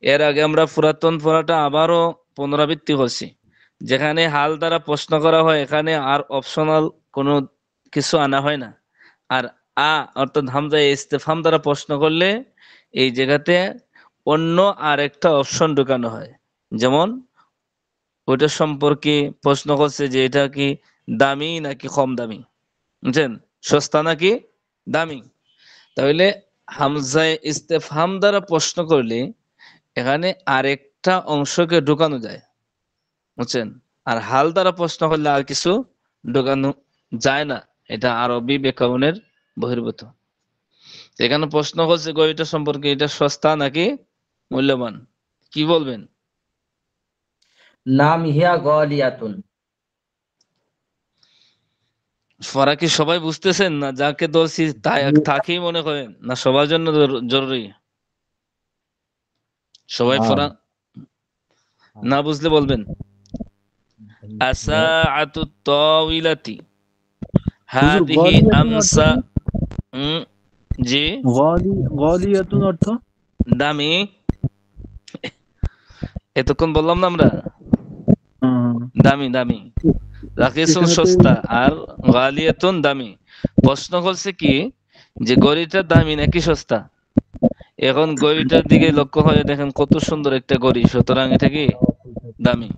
এর আগে আমরা পুরাতন পড়াটা আবারও পুনরাবৃত্তি করছি। যেখানে হাল দ্বারা প্রশ্ন করা হয়, এখানে আর অপশনাল কোনো কিছু আনা হয় না। আর অর্থাৎ হামজা ইস্তেফহাম দ্বারা প্রশ্ন করলে এই জায়গাতে অন্য আর একটা অপশন ঢুকানো হয়। যেমন ওইটা সম্পর্কে প্রশ্ন করছে যে এটা কি দামি নাকি কম দামি, বুঝছেন? সস্তা নাকি দামি। তাহলে হামজায়ে ইস্তেফহাম দ্বারা প্রশ্ন করলে এখানে আরেকটা অংশকে ঢুকানো যায়, বুঝছেন? আর হাল দ্বারা প্রশ্ন করলে আর কিছু ঢুকানো যায় না, এটা আরবি ব্যাকরণের বহির্ভূত। এখানে প্রশ্ন করছে গড়িটা সম্পর্কে, এটা সস্তা নাকি মূল্যবান, কি বলবেন? নাম হিয়া গলিয়াতুন। পড়া কি সবাই বুঝতেছেন, না যাকে ধরছি তাকেই মনে করেন, না সবার জন্য জরুরি? সবাই পড়া না বুঝলে বলবেন। আসাআতু তাওইলাতি হুজুর হাদিহি গলিয়াতুন অর্থ আমসা। কি? জি, গলিয়াতুন অর্থ? দামি। এতক্ষণ বললাম না আমরা, দামি দামি। রাকিসুন এখানে তো সস্তা, আর গালিয়াতুন দামি। প্রশ্ন করছে কি যে গড়িটা দামি নাকি সস্তা। এখন গড়িটার দিকে লক্ষ্য করে দেখেন কত সুন্দর একটা গড়ি, সুতরাং এটা কি দামি।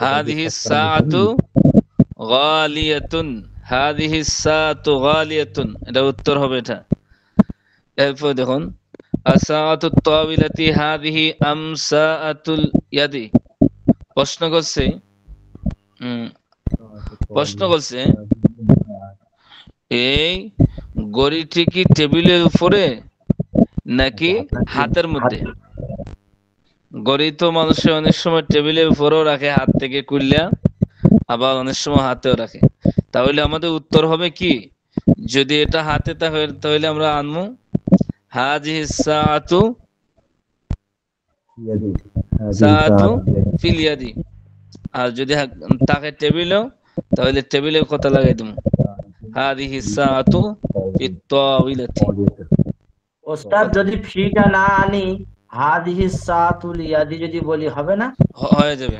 হাদিহি সাআতু গালিয়াতুন, হাদিহি সাআতু গালিয়াতুন, এটা উত্তর হবে এটা। এরপর দেখুন আসাআতু তাওইলাতি হাদিহি আম সাআতুল ইয়াদি। প্রশ্ন করছে এই গড়িটি কি টেবিলের উপরে নাকি হাতের মধ্যে? গড়ি তো মানুষের অনেক সময় টেবিলের উপরেও রাখে, হাত থেকে কুইল্লা, আবার অনেক সময় হাতেও রাখে। তাহলে আমাদের উত্তর হবে কি, যদি এটা হাতে থাকে তাহলে আমরা আনমু হাজিহি সাআতু ফিল ইয়াদি, আর যদি তাকে টেবিলেও, তাহলে টেবিলের কথা লাগাই দেবো হাদিহি সাআতু ফিত তাওইলাতি। ওস্তাদ যদি ফিটা না আনি হাদিহি সাআতুল ইয়াদি যদি বলি হবে না? হয়ে যাবে।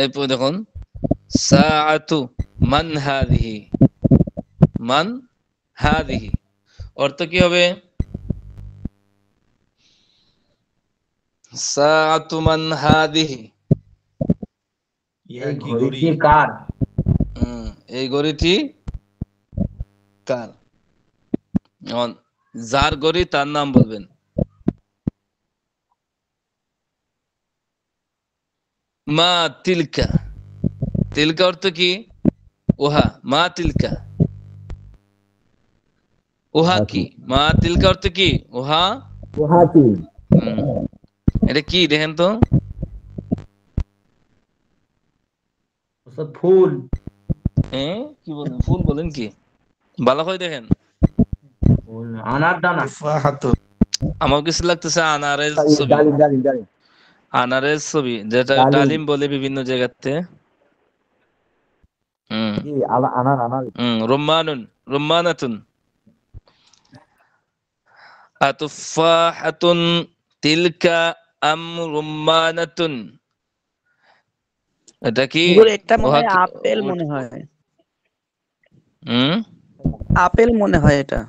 এরপর দেখুন সাআতু মান হাদিহি, মান হাদিহি অর্থ কি হবে? সাআতু মান হাদিহি, এই ঘড়িটি কার? এই ঘড়িটি কার? যার ঘড়ি তার নাম বলবেন। মা তিলকা, তিলকা অর্থ কি? উহা। মা তিলকা, উহা কি? মা তিলকা অর্থ কি? উহা হাতি। এটা কি দেখেন তো? ফুল। কি বলেন? ফুল বলেন কি? ভালো করে দেখেন। আনার দানা। আমার কিছু লাগতেছে আনারের ছবি, ডালিম ডালিম ডালিম। আনারের ছবি, যেটা ডালিম। ডালিম বলে বিভিন্ন জায়গাতে। জি, আনার আনার। রুম্মানুন, রুম্মানাতুন। আতুফাহাতুন তিলকা আম রুম্মানাতুন। এটা কি? এটা মনে হয় আপেল মনে হয়। হুম, আপেল মনে হয় এটা।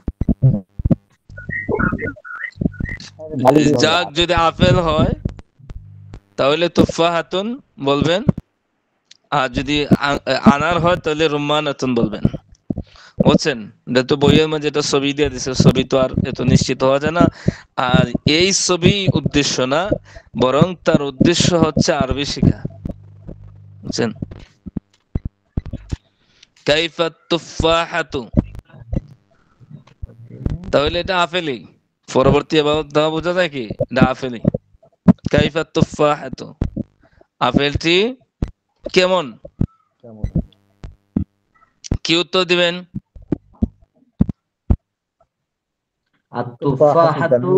যাক, যদি আপেল হয় তাহলে তুফাহাতুন বলবেন, আর যদি আনার হয় তাহলে রুম্মানাতুন বলবেন। বুঝছেন? এটা তো বইয়ের মধ্যে যেটা ছবি দিয়ে দিছে, ছবি তো আর এত নিশ্চিত হওয়া যায় না। আর এই ছবি উদ্দেশ্য না, বরং তার উদ্দেশ্য হচ্ছে আরবি শেখা। বুঝছেন? কাইফা তুফাহাতু, তাহলে এটা আপেলই। পরবর্তী দেওয়া বোঝা যায় কি এটা আপেলই। কাইফা তুফাহাতু, আপেলটি কেমন? কি উত্তর দিবেন? আত-তুফাহাতু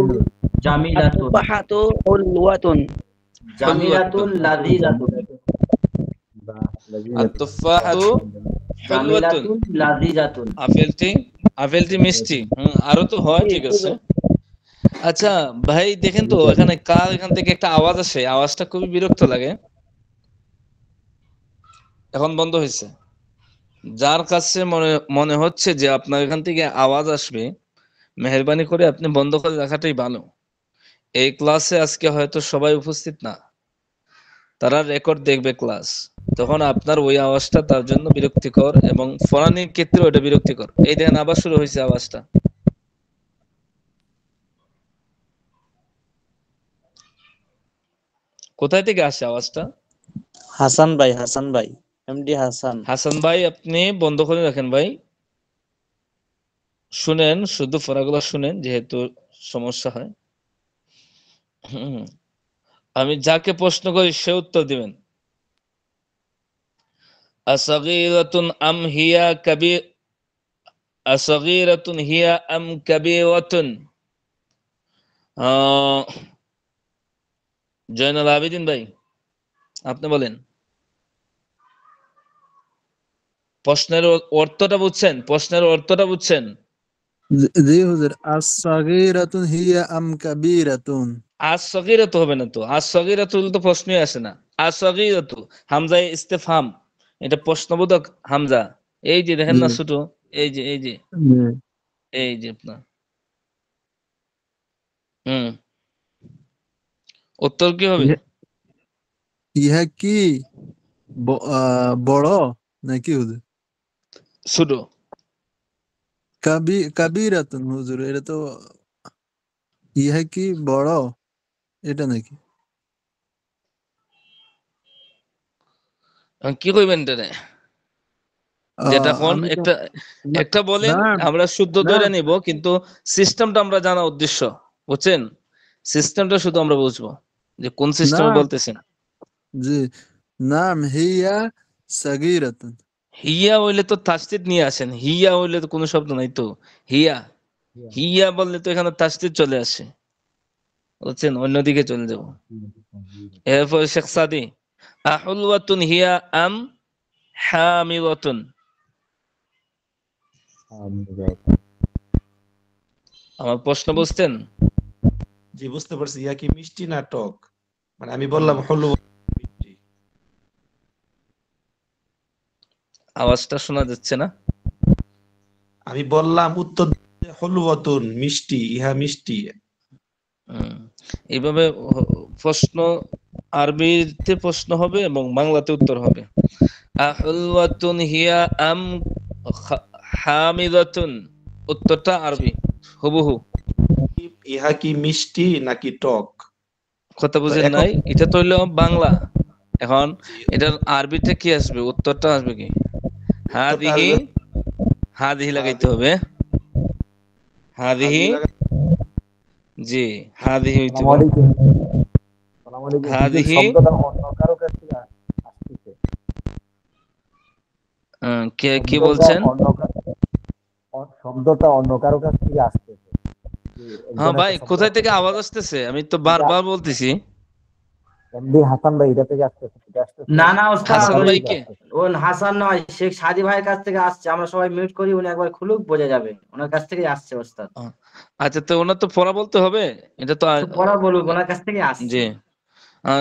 জামিলাতুন। আত-তুফাহাতু হুলওয়াতুন। জামিলাতুন লাযিজাতুন। আত-তুফাহাতু জামিলাতুন লাযিজাতুন। আপেলটি মিষ্টি। আরো তো হয়, ঠিক আছে। আচ্ছা ভাই, দেখেন তো এখানে কার এখান থেকে একটা আওয়াজ আসে, আওয়াজটা খুবই বিরক্ত লাগে। এখন বন্ধ হয়েছে। যার কাছে মনে হচ্ছে যে আপনার এখান থেকে আওয়াজ আসবে, মেহেরবানি করে আপনি বন্ধ করে রাখাটাই ভালো। এই ক্লাসে আজকে হয়তো সবাই উপস্থিত না, তারা রেকর্ড দেখবে ক্লাস, তখন আপনার ওই আওয়াজটা তার জন্য বিরক্তিকর, এবং ফরানির ক্ষেত্রে ওটা বিরক্তিকর। এই দেখেন আবার শুরু হয়েছে আওয়াজটা। কোথায় থেকে আসে আওয়াজটা? হাসান ভাই, হাসান ভাই, এমডি হাসান। হাসান ভাই, আপনি বন্ধ করে রাখেন ভাই। শুনেন, শুধু পড়াগুলো শুনেন, যেহেতু সমস্যা হয়। আমি যাকে প্রশ্ন করি সে উত্তর দিবেন। আসগীরাতুন আম হিয়া কাবীর, আসগীরাতুন হিয়া আম কাবীরাতুন। জয়নাল আবেদিন ভাই, আপনি বলেন। প্রশ্নের অর্থটা বুঝছেন? প্রশ্নের অর্থটা বুঝছেন? জি হুজুর, আস-সাগীরাতুন হিয়া আম কাবীরাতুন। আস-সাগীরাতু হবে না তো, আস-সাগীরাতু তো প্রশ্নই আসে না। আস-সাগীরাতু হামজায়ে ইস্তেফহাম, এটা প্রশ্নবোধক হামজা। এই যে দেখেন না ছোট, এই যে এই যে আপনার। উত্তর কি হবে? ইহা কি বড় নাকি হুজুর? ছোট। কাবীরাতুন হুজুর, এটা তো ইহা কি বড়, এটা নাকি? কি কইবেন এটা? যেটা কোন আমি তো একটা বলেন, না আমরা শুদ্ধ না ধরে নিব, কিন্তু সিস্টেমটা আমরা জানা উদ্দেশ্য। বুঝছেন? সিস্টেমটা শুধু আমরা বুঝবো যে কোন সিস্টেমে না বলতেছেন। জি, নাম হিয়া সাগীরাতুন। হিয়া হইলে তো তাসদীদ নিয়ে আসেন, হিয়া হইলে তো কোনো শব্দ নাই তো। হিয়া, হিয়া বললে তো এখানে তাসদীদ চলে আসে। বুঝছেন? অন্যদিকে চলে যাব। এরপর শেখ সাদি, আহুলওয়াতুন হিয়া আম হামিলাতুন। আমার প্রশ্ন বুঝতেন? জি, বুঝতে পারছি। ইয়া কি মিষ্টি না টক? মানে আমি বললাম হলু মিষ্টি। আওয়াজটা শোনা যাচ্ছে না? আমি বললাম উত্তর হলুয়াতুন মিষ্টি, ইহা মিষ্টি। এইভাবে প্রশ্ন আরবিতে প্রশ্ন হবে এবং বাংলাতে উত্তর হবে। আহুলওয়াতুন হিয়া আম হামিদাতুন, উত্তরটা আরবি হুবহু। ইহা কি মিষ্টি নাকি টক? কথা বুঝেন এখন নাই? এটা তো হইলো বাংলা, এখন এটার আরবিতে কি আসবে, উত্তরটা আসবে কি? হাদিহি, হাদিহি লাগাইতে হবে। হাদিহি, জি হাদিহি হইতে হবে। হাদিহি শব্দটা অন্য কারো কাছ থেকে আসতেছে। কি বলছেন? শব্দটা অন্য কারো কাছ থেকে আসতেছে। হ্যাঁ ভাই, কোথায় থেকে আওয়াজ আসতেছে? আমি তো বারবার বলতেছি। এমডি হাসান ভাই এটা থেকে আসতেছে, না না ওস্তাদ, হাসান ওই ভাই কে? হাসান নয়, শেখ সাদি ভাইয়ের কাছ থেকে আসছে। আমরা সবাই মিউট করি, উনি একবার খুলুক, বোঝা যাবে। ওনার কাছ থেকেই আসছে ওস্তাদ। আচ্ছা, তো ওনার তো পড়া বলতে হবে, এটা তো তো পড়া বলুক, ওনার কাছ থেকে আসছে। জি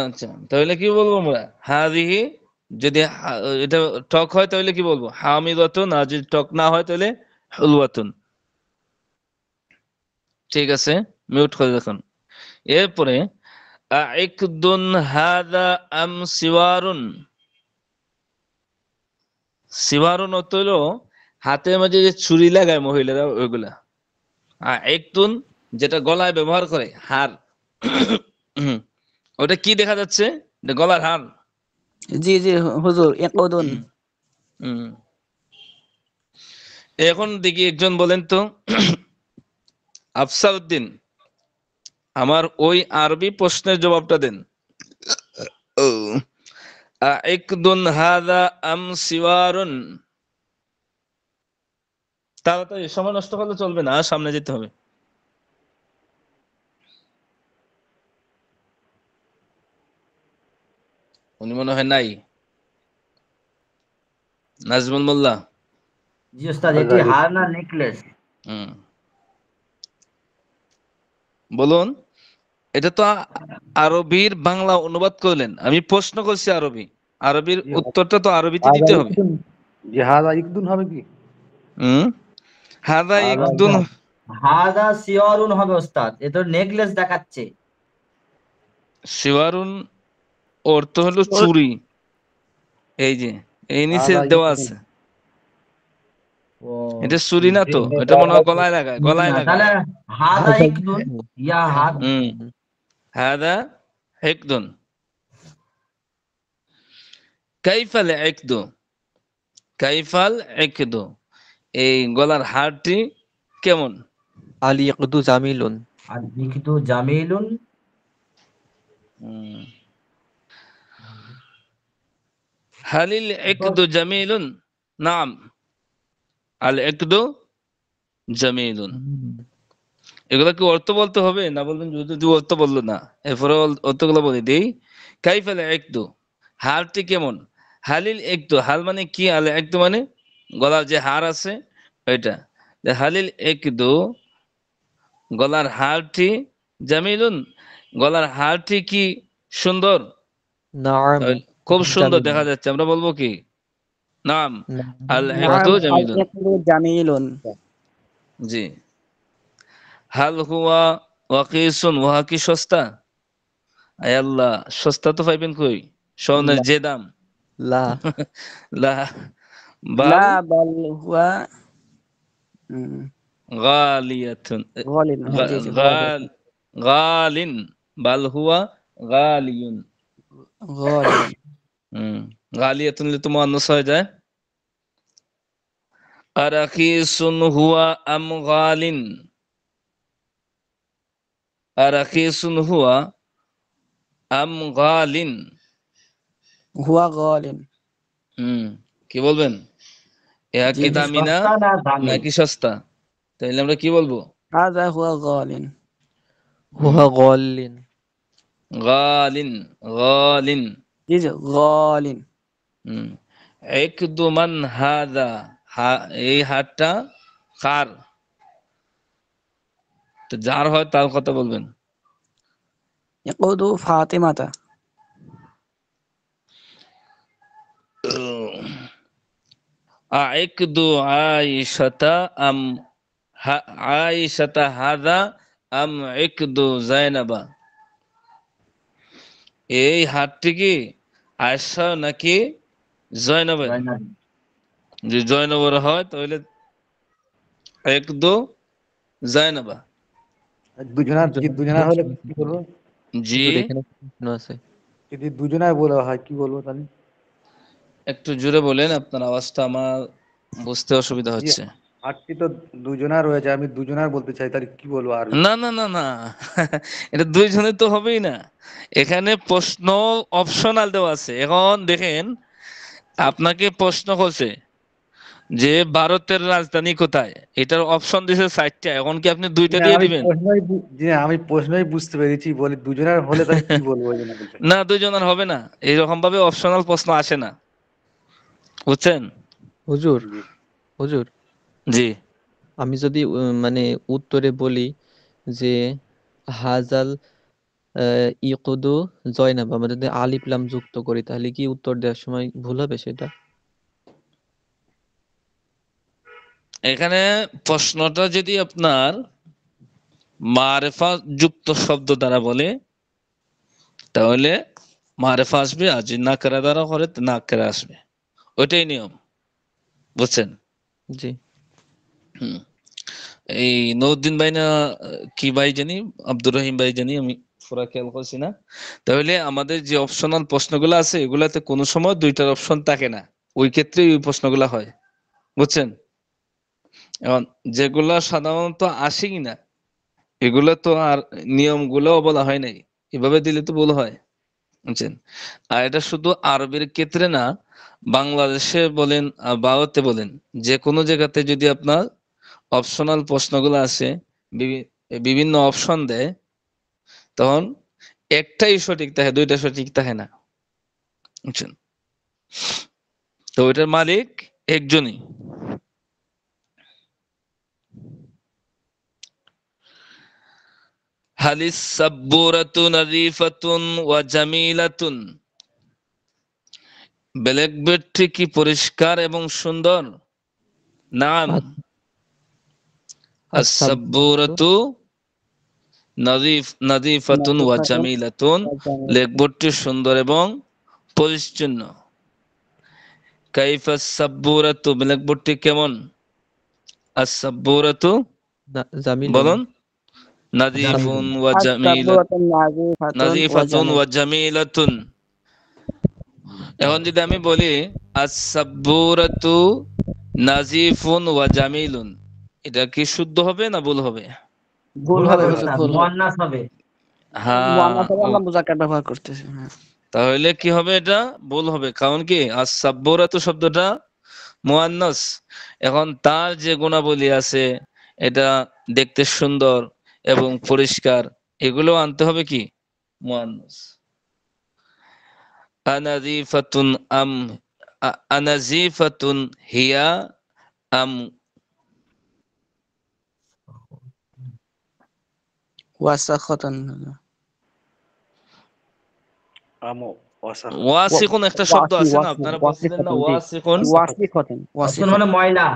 আচ্ছা, তাহলে কি বলবো আমরা? হাদিহি যদি এটা টক হয় তাহলে কি বলবো? হামিদাতুন। আর যদি টক না হয় তাহলে হুলওয়াতুন। ঠিক আছে, মিউট করে দেখুন। এরপরে আইকদুন হাদা আম সিওয়ারুন। সিওয়ারুন অর্থ হলো হাতের মাঝে যে ছুরি লাগায় মহিলারা, ওইগুলা। আর একদুন যেটা গলায় ব্যবহার করে, হার। ওটা কি দেখা যাচ্ছে? গলার হার। জি জি হুজুর, ইয়াকুদুন। এখন দেখি একজন বলেন তো, আফসার উদ্দিন, আমার ওই আরবি প্রশ্নের জবাবটা দেন। আইকদুন হাদা আম সিওয়ারুন। তাড়াতাড়ি, সময় নষ্ট করলে চলবে না, সামনে যেতে হবে। উনি মনে হয় নাই। নাজমুল মোল্লা। জি ওস্তাদ, এটি হার না নেকলেস? বলুন। এটা তো আরবির বাংলা অনুবাদ করলেন, আমি প্রশ্ন করছি আরবি। আরবির উত্তরটা তো আরবিতে দিতে হবে। হাদা ইকদুন হবে কি? হাদা ইকদুন। হাদা সিওয়ারুন হবে ওস্তাদ, এ তো নেকলেস দেখাচ্ছে। সিওয়ারুন অর্থ হলো চুরি। এই যে এই নিচে দেওয়া আছে। এটা চুরি না তো, এটা মনে হয় গলায় লাগায়, গলায় লাগায়। তাহলে হাদা ইকদুন, ইয়া হাদ। হাদা ইকদুন। কাইফাল ইকদু, কাইফাল ইকদু। এই গলার হাড়টি কেমন? আল ইয়াকদু জামিলুন। আর ইকদু জামিলুন। হালিল ইকদু জামিলুন। নাম আল ইকদু জামিলুন। এগুলা কি অর্থ বলতে হবে না? বলবেন যদি অর্থ বললো না, এরপরে অর্থগুলো বলে দিই। কাইফাল ইকদু, হাড়টি কেমন? হালিল ইকদু, হাল মানে কি? আল ইকদু মানে গলার যে হাড় আছে ওইটা। হালিল ইকদু, গলার হাড়টি। জামিলুন, গলার হাড়টি কি সুন্দর? নাম খুব সুন্দর জামিলুন। দেখা যাচ্ছে, আমরা বলবো কি? নাম আল নাম ইকদু আল জামিলুন। ইয়াকুদু জামিলুন। জি। হাল হুয়া ওয়াকিসুন, ওহা কি সস্তা? আয় আল্লাহ, সস্তা তো পাইবেন কই? স্বর্ণের যে দাম। লা লা বাল লা বাল হুয়া গালিয়াতুন। গালিন। জি জি গালিন, বাল হুয়া গালিয়ুন। গালিন। গালিয়াতুন তো মুয়ান্নাস হয়ে যায়। আরাকিসুন হুয়া আম গালিন। আরাকিসুন হুয়া আম গালিন। হুয়া গালিন। কি বলবেন? এরা কি দামি না নাকি সস্তা? তাইলে আমরা কি বলবো? হাযা হুয়া গালিন। হুয়া গালিন। গালিন, গালিন। জি জি গালিন। ইকদু মান হাযা, এই হাতটা কার? তো যার হয় তার কথা বলবেন। ইয়াকুদু ফাতিমাতা। আইকদু আয়েশাতা আম আয়েশাতা হাযা আম ইকদু যায়নাবা। এই হাতটি কি আয়েশা নাকি জয়নবের? যদি জয়নবের হয় তাহলে ইকদু যায়নাবা। দুজনা হলে কি করবো? জি এখানে প্রশ্ন আছে। যদি দুজনায় বলা হয় কি বলবো তাহলে? একটু জোরে বলেন, আপনার আওয়াজটা আমার বুঝতে অসুবিধা জি, হচ্ছে। আটটি তো দুজনা রয়েছে, আমি দুজনার বলতে চাই, তাহলে কি বলবো আর? না না না না এটা দুইজনে তো হবেই না, এখানে প্রশ্ন অপশনাল দেওয়া আছে। এখন দেখেন, আপনাকে প্রশ্ন করছে যে ভারতের রাজধানী কোথায়, এটার অপশন দিছে 4টা, এখন কি আপনি 2টা দিয়ে দিবেন? আমি প্রশ্নই বুঝতে পেরেছি, বলি দুজনার হলে তাহলে কি বলবো ওই জন্য বলতে। না, দুইজনের হবে না, এইরকম ভাবে অপশনাল প্রশ্ন আসে না, বুঝছেন? হুজুর জি। হুজুর জি, আমি যদি মানে উত্তরে বলি যে হাজাল ইকুদু জয়নাব, আমরা যদি আলিফ লাম যুক্ত করি তাহলে কি উত্তর দেওয়ার সময় ভুল হবে সেটা? এখানে প্রশ্নটা যদি আপনার মারেফা যুক্ত শব্দ দ্বারা বলে তাহলে মারেফা আসবে, আর যদি নাকেরা দ্বারা করে নাকেরা আসবে, ওইটাই নিয়ম, বুঝছেন? জি। এই নউদ্দিন ভাই না কি ভাই জানি, আব্দুর রহিম ভাই জানি, আমি পুরা খেয়াল করছি না। তাহলে আমাদের যে অপশনাল প্রশ্নগুলো আছে এগুলাতে কোনো সময় 2টার অপশন থাকে না, ওই ক্ষেত্রে ওই প্রশ্নগুলো হয়, বুঝছেন? এখন যেগুলা সাধারণত আসেই না এগুলো তো আর নিয়মগুলো বলা হয় নাই, এভাবে দিলে তো ভুল হয়, বুঝছেন? আর এটা শুধু আরবের ক্ষেত্রে না, বাংলাদেশে বলেন আর ভারতে বলেন, যে কোনো জায়গাতে যদি আপনার অপশনাল প্রশ্নগুলো আছে, বিভিন্ন অপশন দেয়, তখন একটাই সঠিক থাকে, 2টা সঠিক থাকে না, বুঝছেন? তো ওইটার মালিক একজনই। হালিস সাব্বুরাতু নাযীফাতুন ওয়া জামিলাতুন, ব্ল্যাকবোর্ডটি কি পরিষ্কার এবং সুন্দর? নাম। আস-সাব্বুরাতু নাযীফাতুন ওয়া জামিলাতুন, ব্ল্যাকবোর্ডটি সুন্দর এবং পরিচ্ছন্ন। কাইফা সাব্বুরাতু, ব্ল্যাকবোর্ডটি কেমন? আস-সাব্বুরাতু জামিলুন। বলুন। নাযীফুন ওয়া নাযীফাতুন ওয়া জামিলাতুন। এখন যদি আমি বলি আস-সাব্বুরাতু নাযীফুন ওয়া জামিলুন, এটা কি শুদ্ধ হবে না ভুল হবে? ভুল হবে, মুয়ান্নাস হবে। হ্যাঁ, আমরা মুযাক্কার ব্যবহার করতেছি। তাহলে কি হবে? এটা ভুল হবে, কারণ কি আস-সাব্বুরাতু শব্দটা মুয়ান্নাস, এখন তার যে গুণাবলী আছে, এটা দেখতে সুন্দর এবং পরিষ্কার, এগুলো আনতে হবে কি মুয়ান্নাস। আনাযীফাতুন আম আনাযীফাতুন হিয়া আম ওয়াসাখাতান, ওয়াসিকুন একটা শব্দ আছে না, আপনারা বলছিলেন না ওয়াসিকুন, ওয়াসিকুন মানে ময়লা।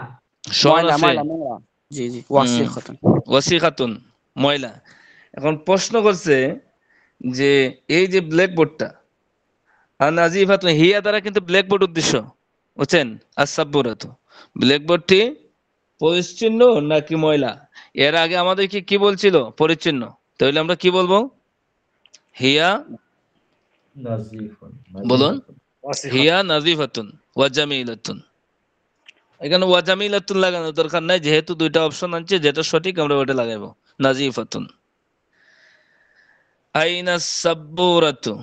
জি জি, ওয়াসিখাতান, ওয়াসিখাতুন ময়লা। এখন প্রশ্ন করছে যে এই যে ব্ল্যাকবোর্ডটা, আনাযীফাতুন হিয়া দ্বারা কিন্তু ব্ল্যাকবোর্ড উদ্দেশ্য, বুঝছেন? আস-সাব্বুরাতু, ব্ল্যাকবোর্ডটি পরিচ্ছন্ন নাকি ময়লা? এর আগে আমাদেরকে কি বলছিল? পরিচ্ছন্ন। তাহলে আমরা কি বলবো? হিয়া, বলুন, হিয়া নাযীফাতুন ওয়া জামিলাতুন। এখানে ওয়া জামিলাতুন লাগানো দরকার নাই, যেহেতু 2টা অপশন আছে, যেটা সঠিক আমরা ওটা লাগাবো, নাযীফাতুন। আইনা সাব্বুরাতু,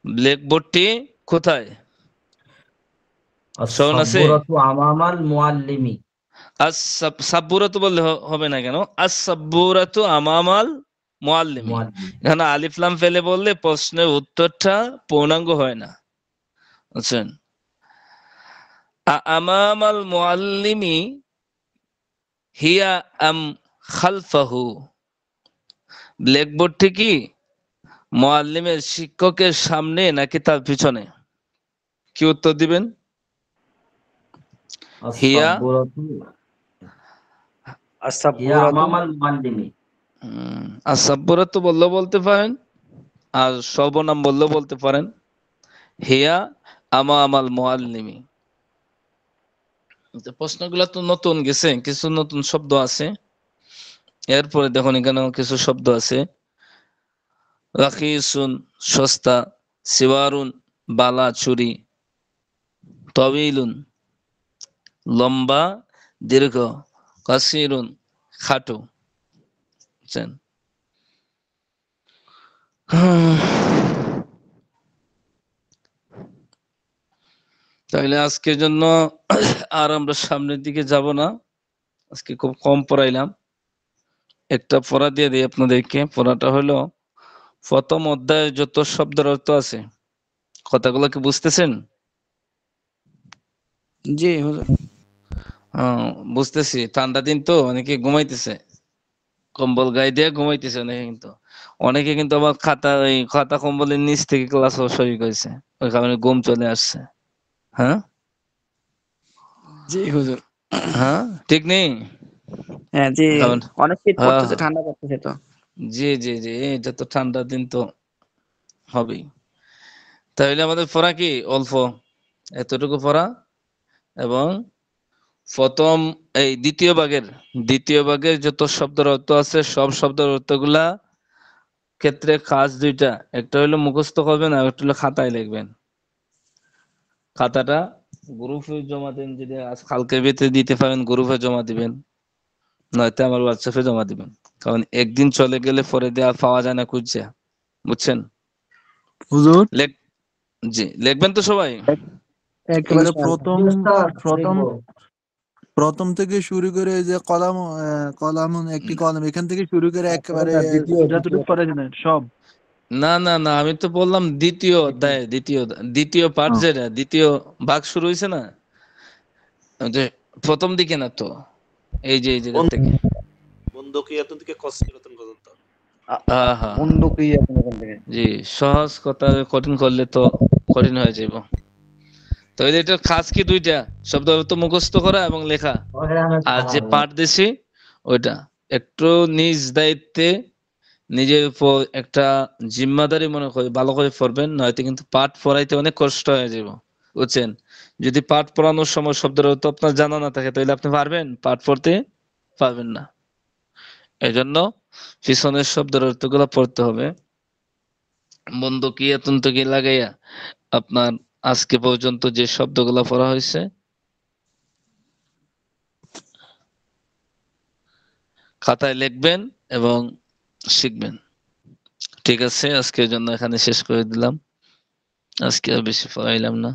ব্ল্যাকবোর্ডটি কোথায়? আস-সাব্বুরাতু আমামাল মুআল্লিমি। সাব্বুরাতু বললে হবে না কেন? আস-সাব্বুরাতু আমামাল মুআল্লিমি। এখানে আলিফ লাম ফেলে বললে প্রশ্নের উত্তরটা পূর্ণাঙ্গ হয় না, বুঝছেন? আমামাল মুআল্লিমি হিয়া আম খালফাহু, ব্ল্যাকবোর্ডটি কি মুআল্লিমের শিক্ষকের সামনে নাকি তার পিছনে? কি উত্তর দিবেন? হিয়া আমামাল মুআল্লিমি। আস-সাব্বুরাতু বললেও বলতে পারেন, আর সর্বনাম বললেও বলতে পারেন, হিয়া আমামাল মুআল্লিমি। প্রশ্নগুলো তো নতুন গেছে, কিছু নতুন শব্দ আছে। এরপরে দেখুন এখানে কিছু শব্দ আছে, রাখিসুন সস্তা, সিওয়ারুন বালা ছুরি, তবিলুন লম্বা দীর্ঘ, কাসিরুন খাটো। বুঝছেন? তাইলে আজকের জন্য আর আমরা সামনের দিকে যাব না, আজকে খুব কম পড়াইলাম। একটা পড়া দিয়ে দিই আপনাদেরকে। পড়াটা হলো প্রথম অধ্যায়ে যত শব্দের অর্থ আছে, কথাগুলো কি বুঝতেছেন? জি হুজুর। বুঝতেছি, ঠান্ডা দিন তো অনেকে ঘুমাইতেছে, কম্বল গায়ে দিয়ে ঘুমাইতেছে অনেকে, কিন্তু অনেকে কিন্তু আবার খাতা কম্বলের নিচ থেকে ক্লাস সই করেছে, ওই কারণে ঘুম চলে আসছে। হ্যাঁ জি হুজুর। হ্যাঁ, ঠিক নেই? হ্যাঁ জি, কারণ অনেক শীত হ্যাঁ পড়তেছে, হ্যাঁ, ঠান্ডা পড়তেছে তো। জি জি জি, এটা তো ঠান্ডা দিন তো হবেই। তাহলে আমাদের পড়া কি অল্প, এতটুকু পড়া, এবং প্রথম এই দ্বিতীয় ভাগের যত শব্দের অর্থ আছে সব শব্দের অর্থগুলা ক্ষেত্রে কাজ দুইটা, একটা হলো মুখস্থ করবেন আর একটা হলো খাতায় লিখবেন। খাতাটা গ্রুপে জমা দেন, যদি আজ কালকের ভিতরে দিতে পারেন গ্রুপে জমা দিবেন, নয়তো আমার হোয়াটসঅ্যাপে জমা দিবেন, কারণ একদিন চলে গেলে পরে দিয়ে আর পাওয়া যায় না খুঁজছে। বুঝছেন? হুজুর জি, লিখবেন তো সবাই? একেবারে জি ওস্তাদ, প্রথম দেখবো। প্রথম থেকে শুরু করে এই যে কলাম, কলাম একটি কলাম এখান থেকে শুরু করে একেবারে যতটুকু করেছেন সব। না না না, আমি তো বললাম দ্বিতীয় অধ্যায়, দ্বিতীয় পার্ট, যেটা দ্বিতীয় ভাগ শুরু হয়েছে না, ওই যে প্রথম দিকে না তো, এই যে জায়গা থেকে। বন্দকিয়াতুন থেকে কসিরাতুন পর্যন্ত। হ্যাঁ হ্যাঁ, জি, সহজ কথা কঠিন করলে তো কঠিন হয়ে যাবে। তো এটার কাজ কি দুইটা, শব্দ অর্থ মুখস্থ করা এবং লেখা। আর যে পাঠ দিছি ওইটা একটু নিজ দায়িত্বে নিজের উপর একটা জিম্মাদারি মনে করে ভালো করে পড়বেন, নয়তো কিন্তু পাঠ পড়াইতে অনেক কষ্ট হয়ে যাবে। বুঝছেন? যদি পাঠ পড়ানোর সময় শব্দের অর্থ আপনার জানা না থাকে তাহলে আপনি পারবেন, পাঠ পড়তে পারবেন না। এজন্য পিছনের শব্দের অর্থগুলো পড়তে হবে। বন্দকিয়াতুন থেকে লাগাইয়া আপনার আজকে পর্যন্ত যে শব্দগুলো পড়া হয়েছে খাতায় লিখবেন এবং শিখবেন। ঠিক আছে, আজকের জন্য এখানে শেষ করে দিলাম, আজকে আর বেশি পড়াইলাম না।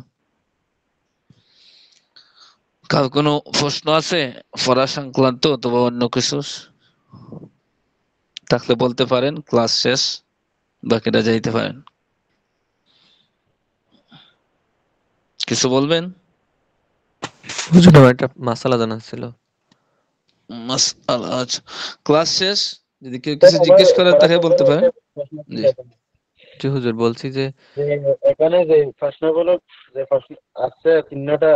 কার কোনো প্রশ্ন আছে পড়া সংক্রান্ত অথবা অন্য কিছু থাকলে বলতে পারেন, ক্লাস শেষ, বাকিটা যাইতে পারেন। কিছু বলবেন? হুজুর আমার একটা মাসালা জানার ছিল। মাসআলা, আচ্ছা, ক্লাস শেষ, যদি কেউ কিছু জিজ্ঞেস করে তাকে বলতে পারেন। জি জি হুজুর, বলছি যে এখানে যে প্রশ্নগুলো, যে প্রশ্ন আছে চিহ্নটা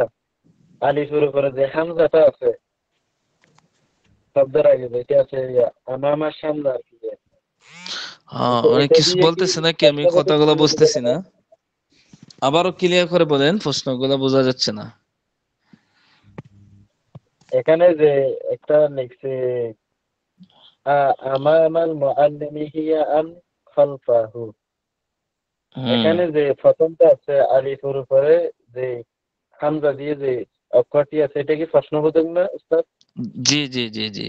আলিফের উপরে যে হামজাটা আছে শব্দের আগে যেটা আছে আমার সামনে আর কি, হ্যাঁ, অনেক এটা কিছু দিয়ে কি বলতেছে নাকি, আমি প্রশ্নবোধক কথাগুলো চিহ্ন দিতে বুঝতেছি পারে? না, আবারও ক্লিয়ার করে বলেন, প্রশ্নগুলো বোঝা যাচ্ছে না। এখানে যে একটা লিখছে আমাল মুআল্লিমি হিয়া আন খালফাহু, এখানে যে প্রথমটা আছে আলিফের উপরে যে হামজা দিয়ে যে অক্ষরটি আছে, এটা কি প্রশ্নবোধক না উস্তাদ? জি জি জি জি,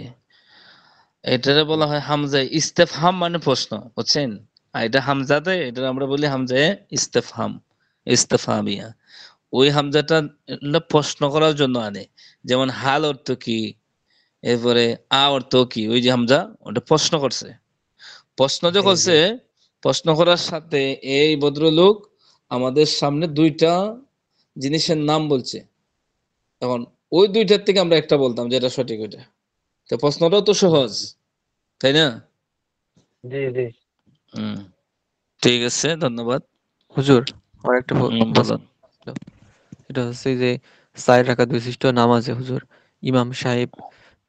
এটারে বলা হয় হামজায়ে ইস্তেফহাম, মানে প্রশ্ন। বুঝছেন? আর এটা হামজাতে, এটা আমরা বলি হামজায়ে ইস্তেফহাম, ইস্তেফহামিয়া। ওই হামজাটা হলো প্রশ্ন করার জন্য আনে, যেমন হাল অর্থ কি, এরপরে অর্থ কি, ওই যে হামজা ওটা প্রশ্ন করছে। প্রশ্ন যে করছে, প্রশ্ন করার সাথে এই ভদ্রলোক আমাদের সামনে দুইটা জিনিসের নাম বলছে, এখন ওই দুইটার থেকে আমরা একটা বলতাম যেটা সঠিক, ওইটা তো প্রশ্নটাও তো সহজ, তাই না? জি জি। ঠিক আছে, ধন্যবাদ। হুজুর আমার একটা বলুন। এটা হচ্ছে যে 4 রাকাত বিশিষ্ট নামাজে হুজুর ইমাম সাহেব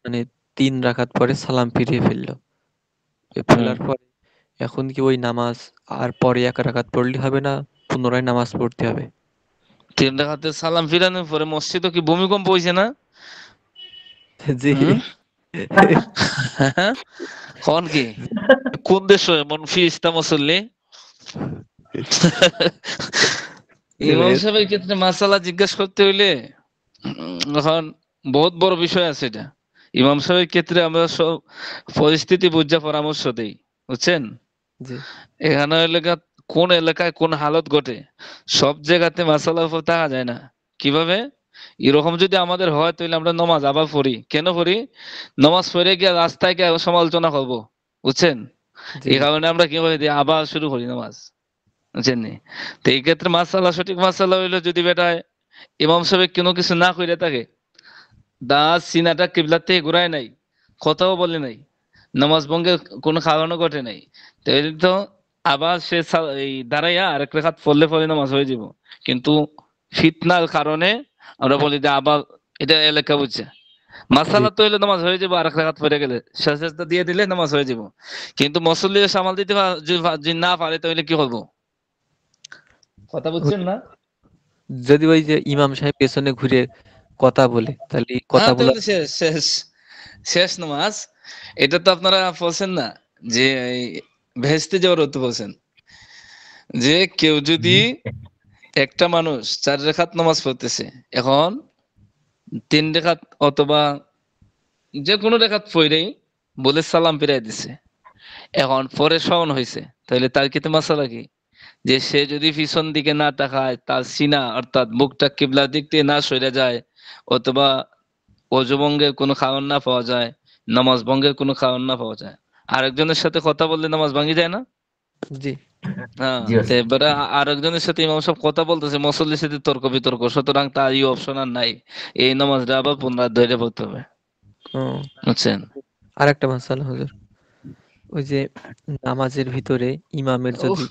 মানে 3 রাকাত পরে সালাম ফিরিয়ে ফেললো, ফেলার পরে এখন কি ওই নামাজ আর পরে 1 রাকাত পড়লে হবে না, পুনরায় নামাজ পড়তে হবে? 3 রাকাতে সালাম ফিরানোর পরে মসজিদে কি ভূমিকম্প হয়েছে না? জি কোন কি, কোন দেশ এমন ফিরিস্তা মুসল্লি? ইমাম সাহেবের ক্ষেত্রে মাসালা জিজ্ঞেস করতে হইলে এখন বহুত বড় বিষয় আছে এটা। ইমাম সাহেবের ক্ষেত্রে আমরা সব পরিস্থিতি বুঝা পরামর্শ দেই, বুঝছেন? জি এখানে কোন এলাকায় কোন হালত ঘটে সব জায়গাতে মাসালার উপর থাকা যায় না। কিভাবে এরকম যদি আমাদের হয় তাহলে আমরা নমাজ আবার পড়ি। কেন পড়ি? নমাজ পড়ে গিয়ে রাস্তায় গিয়ে সমালোচনা করবো, বুঝছেন? জি এই কারণে আমরা কি করে দিই, আবার শুরু করি নামাজ, বুঝছেন নি? তো এই ক্ষেত্রে মাসালা, সঠিক মাসালা হইলো যদি বেটায় ইমাম সাহেব কোনো কিছু না করে থাকে, দা সিনাটা কিবলার থেকে ঘুরায় নাই, কথাও বলে নাই, নামাজ ভঙ্গের কোনো কারণও ঘটে নাই, তাহলে তো আবার সে এই দাঁড়াইয়া আরেক রেখাত পড়লে পরে নামাজ হয়ে যাব। কিন্তু ফিতনার কারণে আমরা বলি যে আবার এটা এলাকা বুঝছে, মাসালা তো হইলে নামাজ হয়ে যাবো, আরেক রেখাত পড়ে গেলে সেজদা দিয়ে দিলে নামাজ হয়ে যাব। কিন্তু মুসল্লি সামাল দিতে যদি না পারে তাহলে কি করবো? কথা বুঝছেন না? যদি ওই যে ইমাম সাহেব পেছনে ঘুরে কথা বলে, তাহলে কথা বলা তাহলে শেষ শেষ শেষ নামাজ। এটা তো আপনারা বলছেন না যে ভেস্তে যাওয়ার অর্থ বলছেন, যে কেউ যদি একটা মানুষ 4 রাকাত নামাজ পড়তেছে, এখন 3 রাকাত অথবা যে কোনো রাকাত পড়েই বলে সালাম ফিরাই দিছে, এখন পরে স্মরণ হয়েছে, তাহলে তার ক্ষেত্রে মাসালা কি? যে সে যদি পিছন দিকে না তাকায়, তার সিনা অর্থাৎ মুখটা কিবলার দিক দিয়ে না সরে যায়, অথবা অজু ভঙ্গের কোনো কারণ না পাওয়া যায়, নামাজ ভঙ্গের কোনো কারণ না পাওয়া যায়, আরেকজনের সাথে কথা বললে নামাজ ভাঙি যায় না? জি হ্যাঁ, তো এবারে আরেকজনের সাথে ইমাম সাহেব কথা বলতেছে, মুসল্লির সাথে তর্ক বিতর্ক, সুতরাং তার এই অপশন আর নাই, এই নামাজটা আবার পুনরায় পড়তে হবে, ও বুঝছেন? আর একটা মাসালা হুজুর, ওই যে নামাজের ভিতরে ইমামের যদি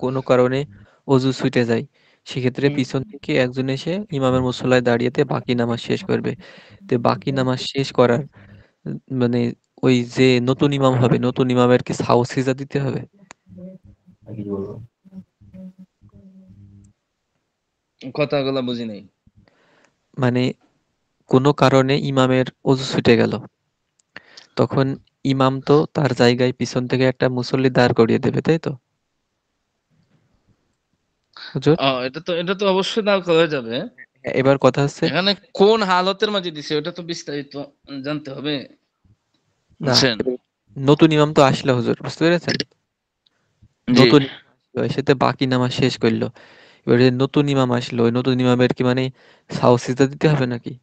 কোনো কারণে অজু ছুটে যায়, সেক্ষেত্রে পিছন থেকে একজন এসে ইমামের মুসল্লায় দাঁড়িয়েতে বাকি নামাজ শেষ করবে। তো বাকি নামাজ শেষ করার মানে ওই যে নতুন ইমাম হবে, নতুন ইমামের কি সাও সিজদা দিতে হবে? কথাগুলো বুঝি নাই। মানে কোনো কারণে ইমামের অজু ছুটে গেল, তখন ইমাম তো তার জায়গায় পিছন থেকে একটা মুসল্লি দাঁড় করিয়ে দেবে, তাই তো হুজুর? এটা তো অবশ্যই দাঁড় করা যাবে। এবার কথা হচ্ছে এখানে কোন হালতের মাঝে দিছে ওটা তো বিস্তারিত জানতে হবে, না, বুঝছেন? নতুন ইমাম তো আসলো হুজুর, বুঝতে পেরেছেন? জি, নতুন ইমাম আসলো, এসেতে বাকি নামাজ শেষ করলো। এবারে নতুন ইমাম আসলো, ওই নতুন ইমামের কি মানে সাও সিজদা দিতে হবে নাকি?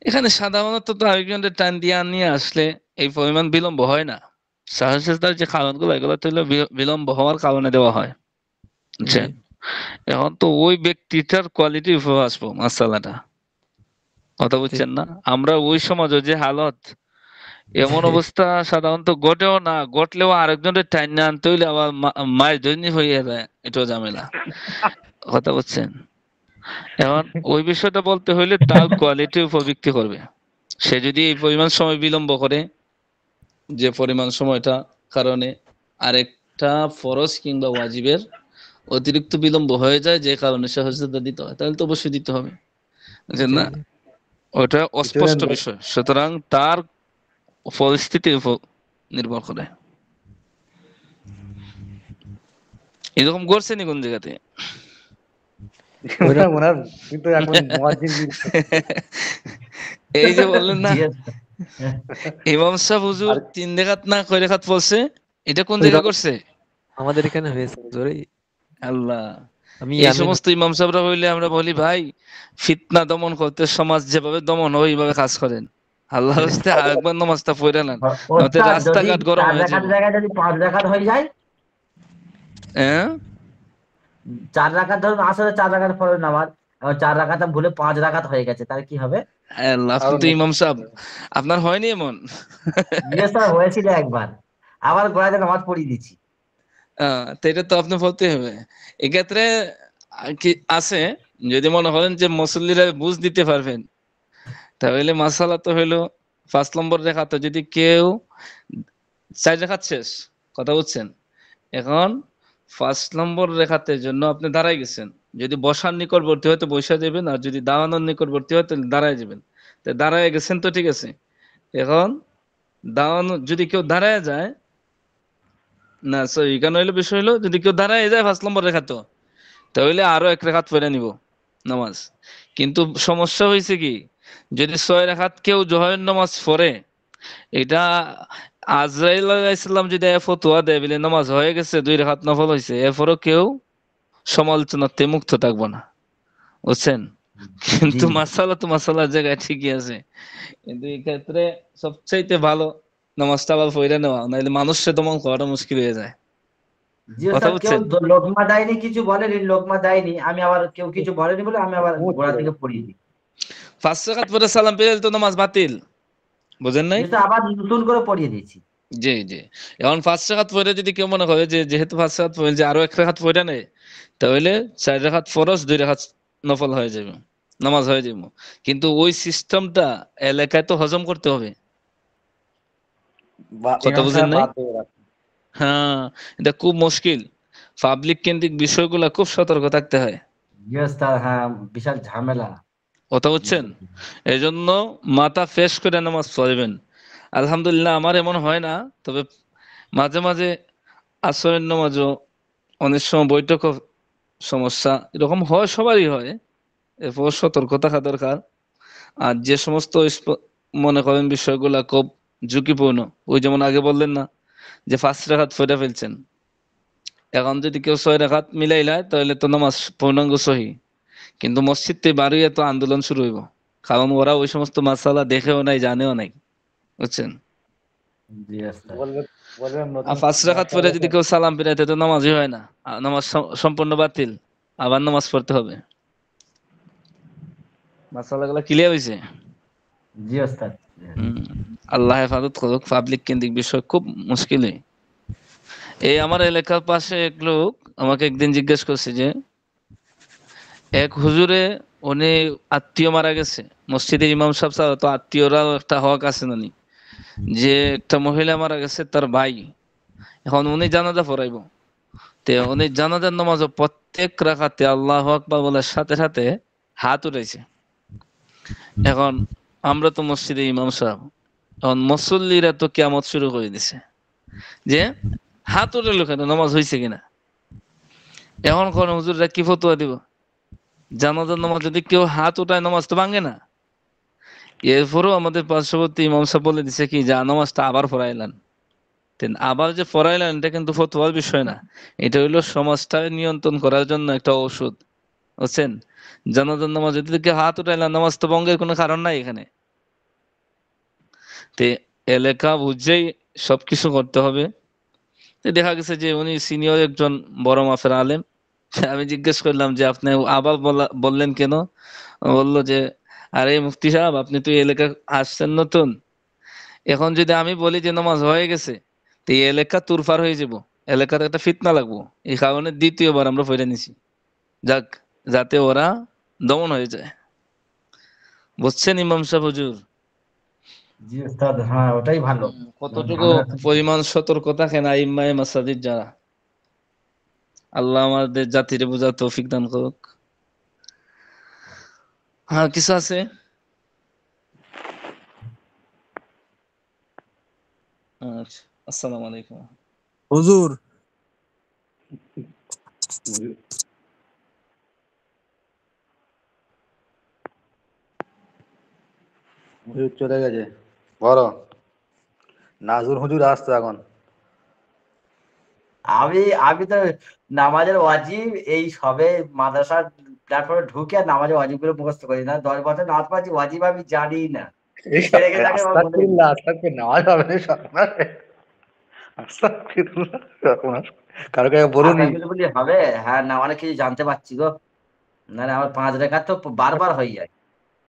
এখানে সাধারণত তো আরেকজনের টান দিয়ে নিয়ে আসলে এই পরিমাণ বিলম্ব হয় না। সাহসের যে কারণগুলো, এগুলো তো হলো বিলম্ব হওয়ার কারণে দেওয়া হয়, জি বুঝছেন? এখন তো ওই ব্যক্তিটার কোয়ালিটির উপর আসবো মাসালাটা, কথা জি বুঝছেন না? আমরা ওই সমাজে যে হালত, এমন অবস্থা সাধারণত ঘটেও না, ঘটলেও আরেকজনের টাইম না আনতে হইলে আবার মায়ের জন্য হয়ে যায়, এটাও ঝামেলা, কথা বুঝছেন? এখন ওই বিষয়টা বলতে হইলে তার কোয়ালিটির উপর ভিত্তি করবে। সে যদি এই পরিমাণ সময় বিলম্ব করে, যে পরিমাণ সময়টা কারণে আরেকটা ফরজ কিংবা ওয়াজিবের অতিরিক্ত বিলম্ব হয়ে যায়, যে কারণে সে হজরত দিতে হয়, তাহলে তো অবশ্যই দিতে হবে, বুঝছেন জি না? ওটা অস্পষ্ট বিষয়, সুতরাং তার পরিস্থিতির উপর নির্ভর করে। এরকম করছেনি কোন জায়গাতে? ওনার কিন্তু এখন মুয়াজ্জিন এই যে বললেন না ইমাম সাহেব হুজুর 3 রাকাত না কয় রাকাত পড়ছে, এটা কোন জায়গা করছে? আমাদের এখানে হয়েছে হুজুর। আল্লাহ, আমি এই সমস্ত ইমাম সাহেবরা হইলে আমরা বলি ভাই ফিতনা দমন করতে সমাজ যেভাবে দমন হয় এইভাবে কাজ করেন, আল্লাহর রাস্তে আরেকবার নামাজটা পড়ে নেন, নয়তো ওস্তাদ, যদি রাস্তাঘাট গরম 4 হয়ে রাকাত যাবে। জায়গায় যদি 5 রাকাত হয়ে যায়, হ্যাঁ, 4 রাকাত ধরুন আসলে 4 রাকাত ফরজ নামাজ, 4 রাকাত ভুলে 5 রাকাত হয়ে গেছে, তাহলে কি হবে? আল্লাহ, আপনি তো ইমাম সাহেব, আপনার হয়নি এমন? ইয়ে স্যার, হয়েছিল একবার, আবার গোড়াতে নামাজ পড়িয়ে দিচ্ছি। তো এটা তো আপনি বলতে হবে। এক্ষেত্রে কি আছে, যদি মনে করেন যে মুসল্লিরা বুঝ দিতে পারবেন, তাহলে মাসালা তো হইলো 5 নম্বর রেখাতে যদি কেউ 4 রেখাত শেষ, কথা বুঝছেন? এখন 5 নম্বর রেখাতের জন্য আপনি দাঁড়ায় গেছেন, যদি বসার নিকটবর্তী হয় তো বসে যাবেন, আর যদি দাঁড়ানোর নিকটবর্তী হয় তাহলে দাঁড়ায় যাবেন। তো দাঁড়ায় গেছেন তো ঠিক আছে, এখন দাঁড়ানো যদি কেউ দাঁড়ায় যায় না সহি কেন হইলো বিষয় হলো যদি কেউ দাঁড়ায় যায় 5 নম্বর রেখাতো তাহলে আরো 1 রেখাত পড়ে নিব নামাজ। কিন্তু সমস্যা হয়েছে কি যদি 6 রেখাত কেউ জোহরের নামাজ পড়ে এটা আজরাইল আলাইহিস সালাম যদি ফতোয়া দেয় বলে নামাজ হয়ে গেছে 2 রেখাত নফল হয়েছে এরপরও কেউ সমালোচনাতে মুক্ত থাকবো না, বুঝছেন? কিন্তু মাসালা তো মাসালার জায়গায় ঠিকই আছে, কিন্তু এই ক্ষেত্রে সবচাইতে ভালো নামাজটা আবার পড়ে নেওয়া, নাহলে মানুষের দমন করাটা মুশকিল হয়ে যায়। জি কথা স্যার, কেউ বুঝছেন? লোকমা দেয়নি, কিছু বলেনি, লোকমা দেয়নি, আমি আবার কেউ কিছু বলেনি বলে আমি আবার গোড়া থেকে পড়িয়ে দিই। 5 রাকাত পরে সালাম পেলে তো নামাজ বাতিল, বুঝেন নাই? যেটা আবার নতুন করে পড়িয়ে দিয়েছি। জি জি। এখন 5 রাকাত পরে যদি কেউ মনে করে যে যেহেতু 5 রাকাত পড়ে যে আরো 1 রাকাত পড়ে নেয় তাহলে 4 রাকাত ফরজ 2 রাকাত নফল হয়ে যাবে, নামাজ হয়ে যাবে। কিন্তু ওই সিস্টেমটা এলাকায় তো হজম করতে হবে, কথা বুঝেন নাই? হ্যাঁ, এটা খুব মুশকিল। পাবলিক কেন্দ্রিক বিষয়গুলো খুব সতর্ক থাকতে হয়। হ্যাঁ, বিশাল ঝামেলা, কথা বুঝছেন? এই জন্য মাথা ফ্রেশ করে নামাজ পড়বেন। আলহামদুলিল্লাহ আমার এমন হয় না, তবে মাঝে মাঝে আসরের নামাজও অনেক সময় বৈঠক সমস্যা এরকম হয়, সবারই হয়, এরপর সতর্ক থাকা দরকার। আর যে সমস্ত মনে করেন বিষয়গুলা খুব ঝুঁকিপূর্ণ, ওই যেমন আগে বললেন না যে 5 রাকাত পড়ে ফেলছেন, এখন যদি কেউ 6 রাকাত মিলাইলায় তাহলে তো নামাজ পূর্ণাঙ্গ সহি, কিন্তু মসজিদ থেকে বাড়িয়ে তো আন্দোলন শুরু হইব, কারণ ওরা ওই সমস্ত মাসালা দেখেও নাই, জানেও নাই, বুঝছেন? আর 5 রাকাত পরে যদি কেউ সালাম ফিরাইতে তো নামাজই হয় না, নামাজ সম্পূর্ণ বাতিল, আবার নামাজ পড়তে হবে। মাসালাগুলো ক্লিয়ার হয়েছে? জি ওস্তাদ। আল্লাহ হেফাজত করুক, পাবলিক কেন্দ্রিক বিষয় খুব মুশকিল। এই আমার এলাকার পাশে এক লোক আমাকে একদিন জিজ্ঞেস করছে যে এক হুজুরে উনি আত্মীয় মারা গেছে, মসজিদে ইমাম সাহেব ছাড়া তো আত্মীয়রাও একটা হক আছে নানি, যে একটা মহিলা মারা গেছে তার ভাই, এখন উনি জানাজা পড়াইব, তে উনি জানাজার নামাজ প্রত্যেক রাকাতে আল্লাহু আকবার বলার সাথে সাথে হাত উঠাইছে। এখন আমরা তো মসজিদে ইমাম সাহেব, এখন মুসল্লিরা তো কিয়ামত শুরু করে দিছে যে হাত উঠাইলো কেন, নামাজ হয়েছে কিনা। এখন কোন হুজুররা কি ফতোয়া দিব, জানাজার নামাজ যদি কেউ হাত উঠায় নামাজ তো ভাঙে না। এরপরও আমাদের পার্শ্ববর্তী ইমাম সাহেব বলে দিছে কি যা নামাজটা আবার পড়াইলেন, আবার যে পড়াইলেন এটা কিন্তু ফতোয়ার বিষয় না, এটা হইলো সমাজটা নিয়ন্ত্রণ করার জন্য একটা ওষুধ, বুঝছেন? জানাজার নামাজ যদি কেউ হাত উঠাইলেন নামাজ তো ভঙ্গের কোনো কারণ নাই এখানে। তে এলাকা বুঝেই সবকিছু করতে হবে। দেখা গেছে যে উনি সিনিয়র একজন বড় মাপের আলেম, আমি জিজ্ঞেস করলাম যে আপনি আবার বললেন কেন, বললো যে আরে মুফতি সাহেব আপনি তো এই এলাকা আসছেন নতুন, এখন যদি আমি বলি যে নামাজ হয়ে গেছে তো এই এলাকা তুরফার হয়ে যাব, এলাকার একটা ফিতনা লাগবো, এই কারণে দ্বিতীয়বার আমরা পড়ে নিছি, যাক যাতে ওরা দমন হয়ে যায়, বুঝছেন ইমাম সাহেব হুজুর? জি ওস্তাদ, হ্যাঁ ওটাই ভালো। কতটুকু পরিমাণ সতর্ক থাকেন আইম্মায়ে মাসাজিদ যারা। আল্লাহ আমাদের জাতিরে বোঝার তৌফিক দান করুক। হ্যাঁ কিছু আছে? আচ্ছা, আসসালামু আলাইকুম। হুজুর হুজুর চলে গেছে, বলো নাজুর হুজুর আসতো এখন। আমি তো নামাজের ওয়াজিব এই সবে মাদ্রাসার প্ল্যাটফর্মে ঢুকে নামাজের ওয়াজিব গুলো মুখস্থ করি না, 10 বছর নামাজ পড়ছি, ওয়াজিব আমি জানি না। নামাজ হবে না সকালে, কারো কাছে বলুনি হবে। হ্যাঁ না, অনেক কিছু জানতে পারছি গো, না আমার 5 রেখা তো বারবার হয়ে যায়।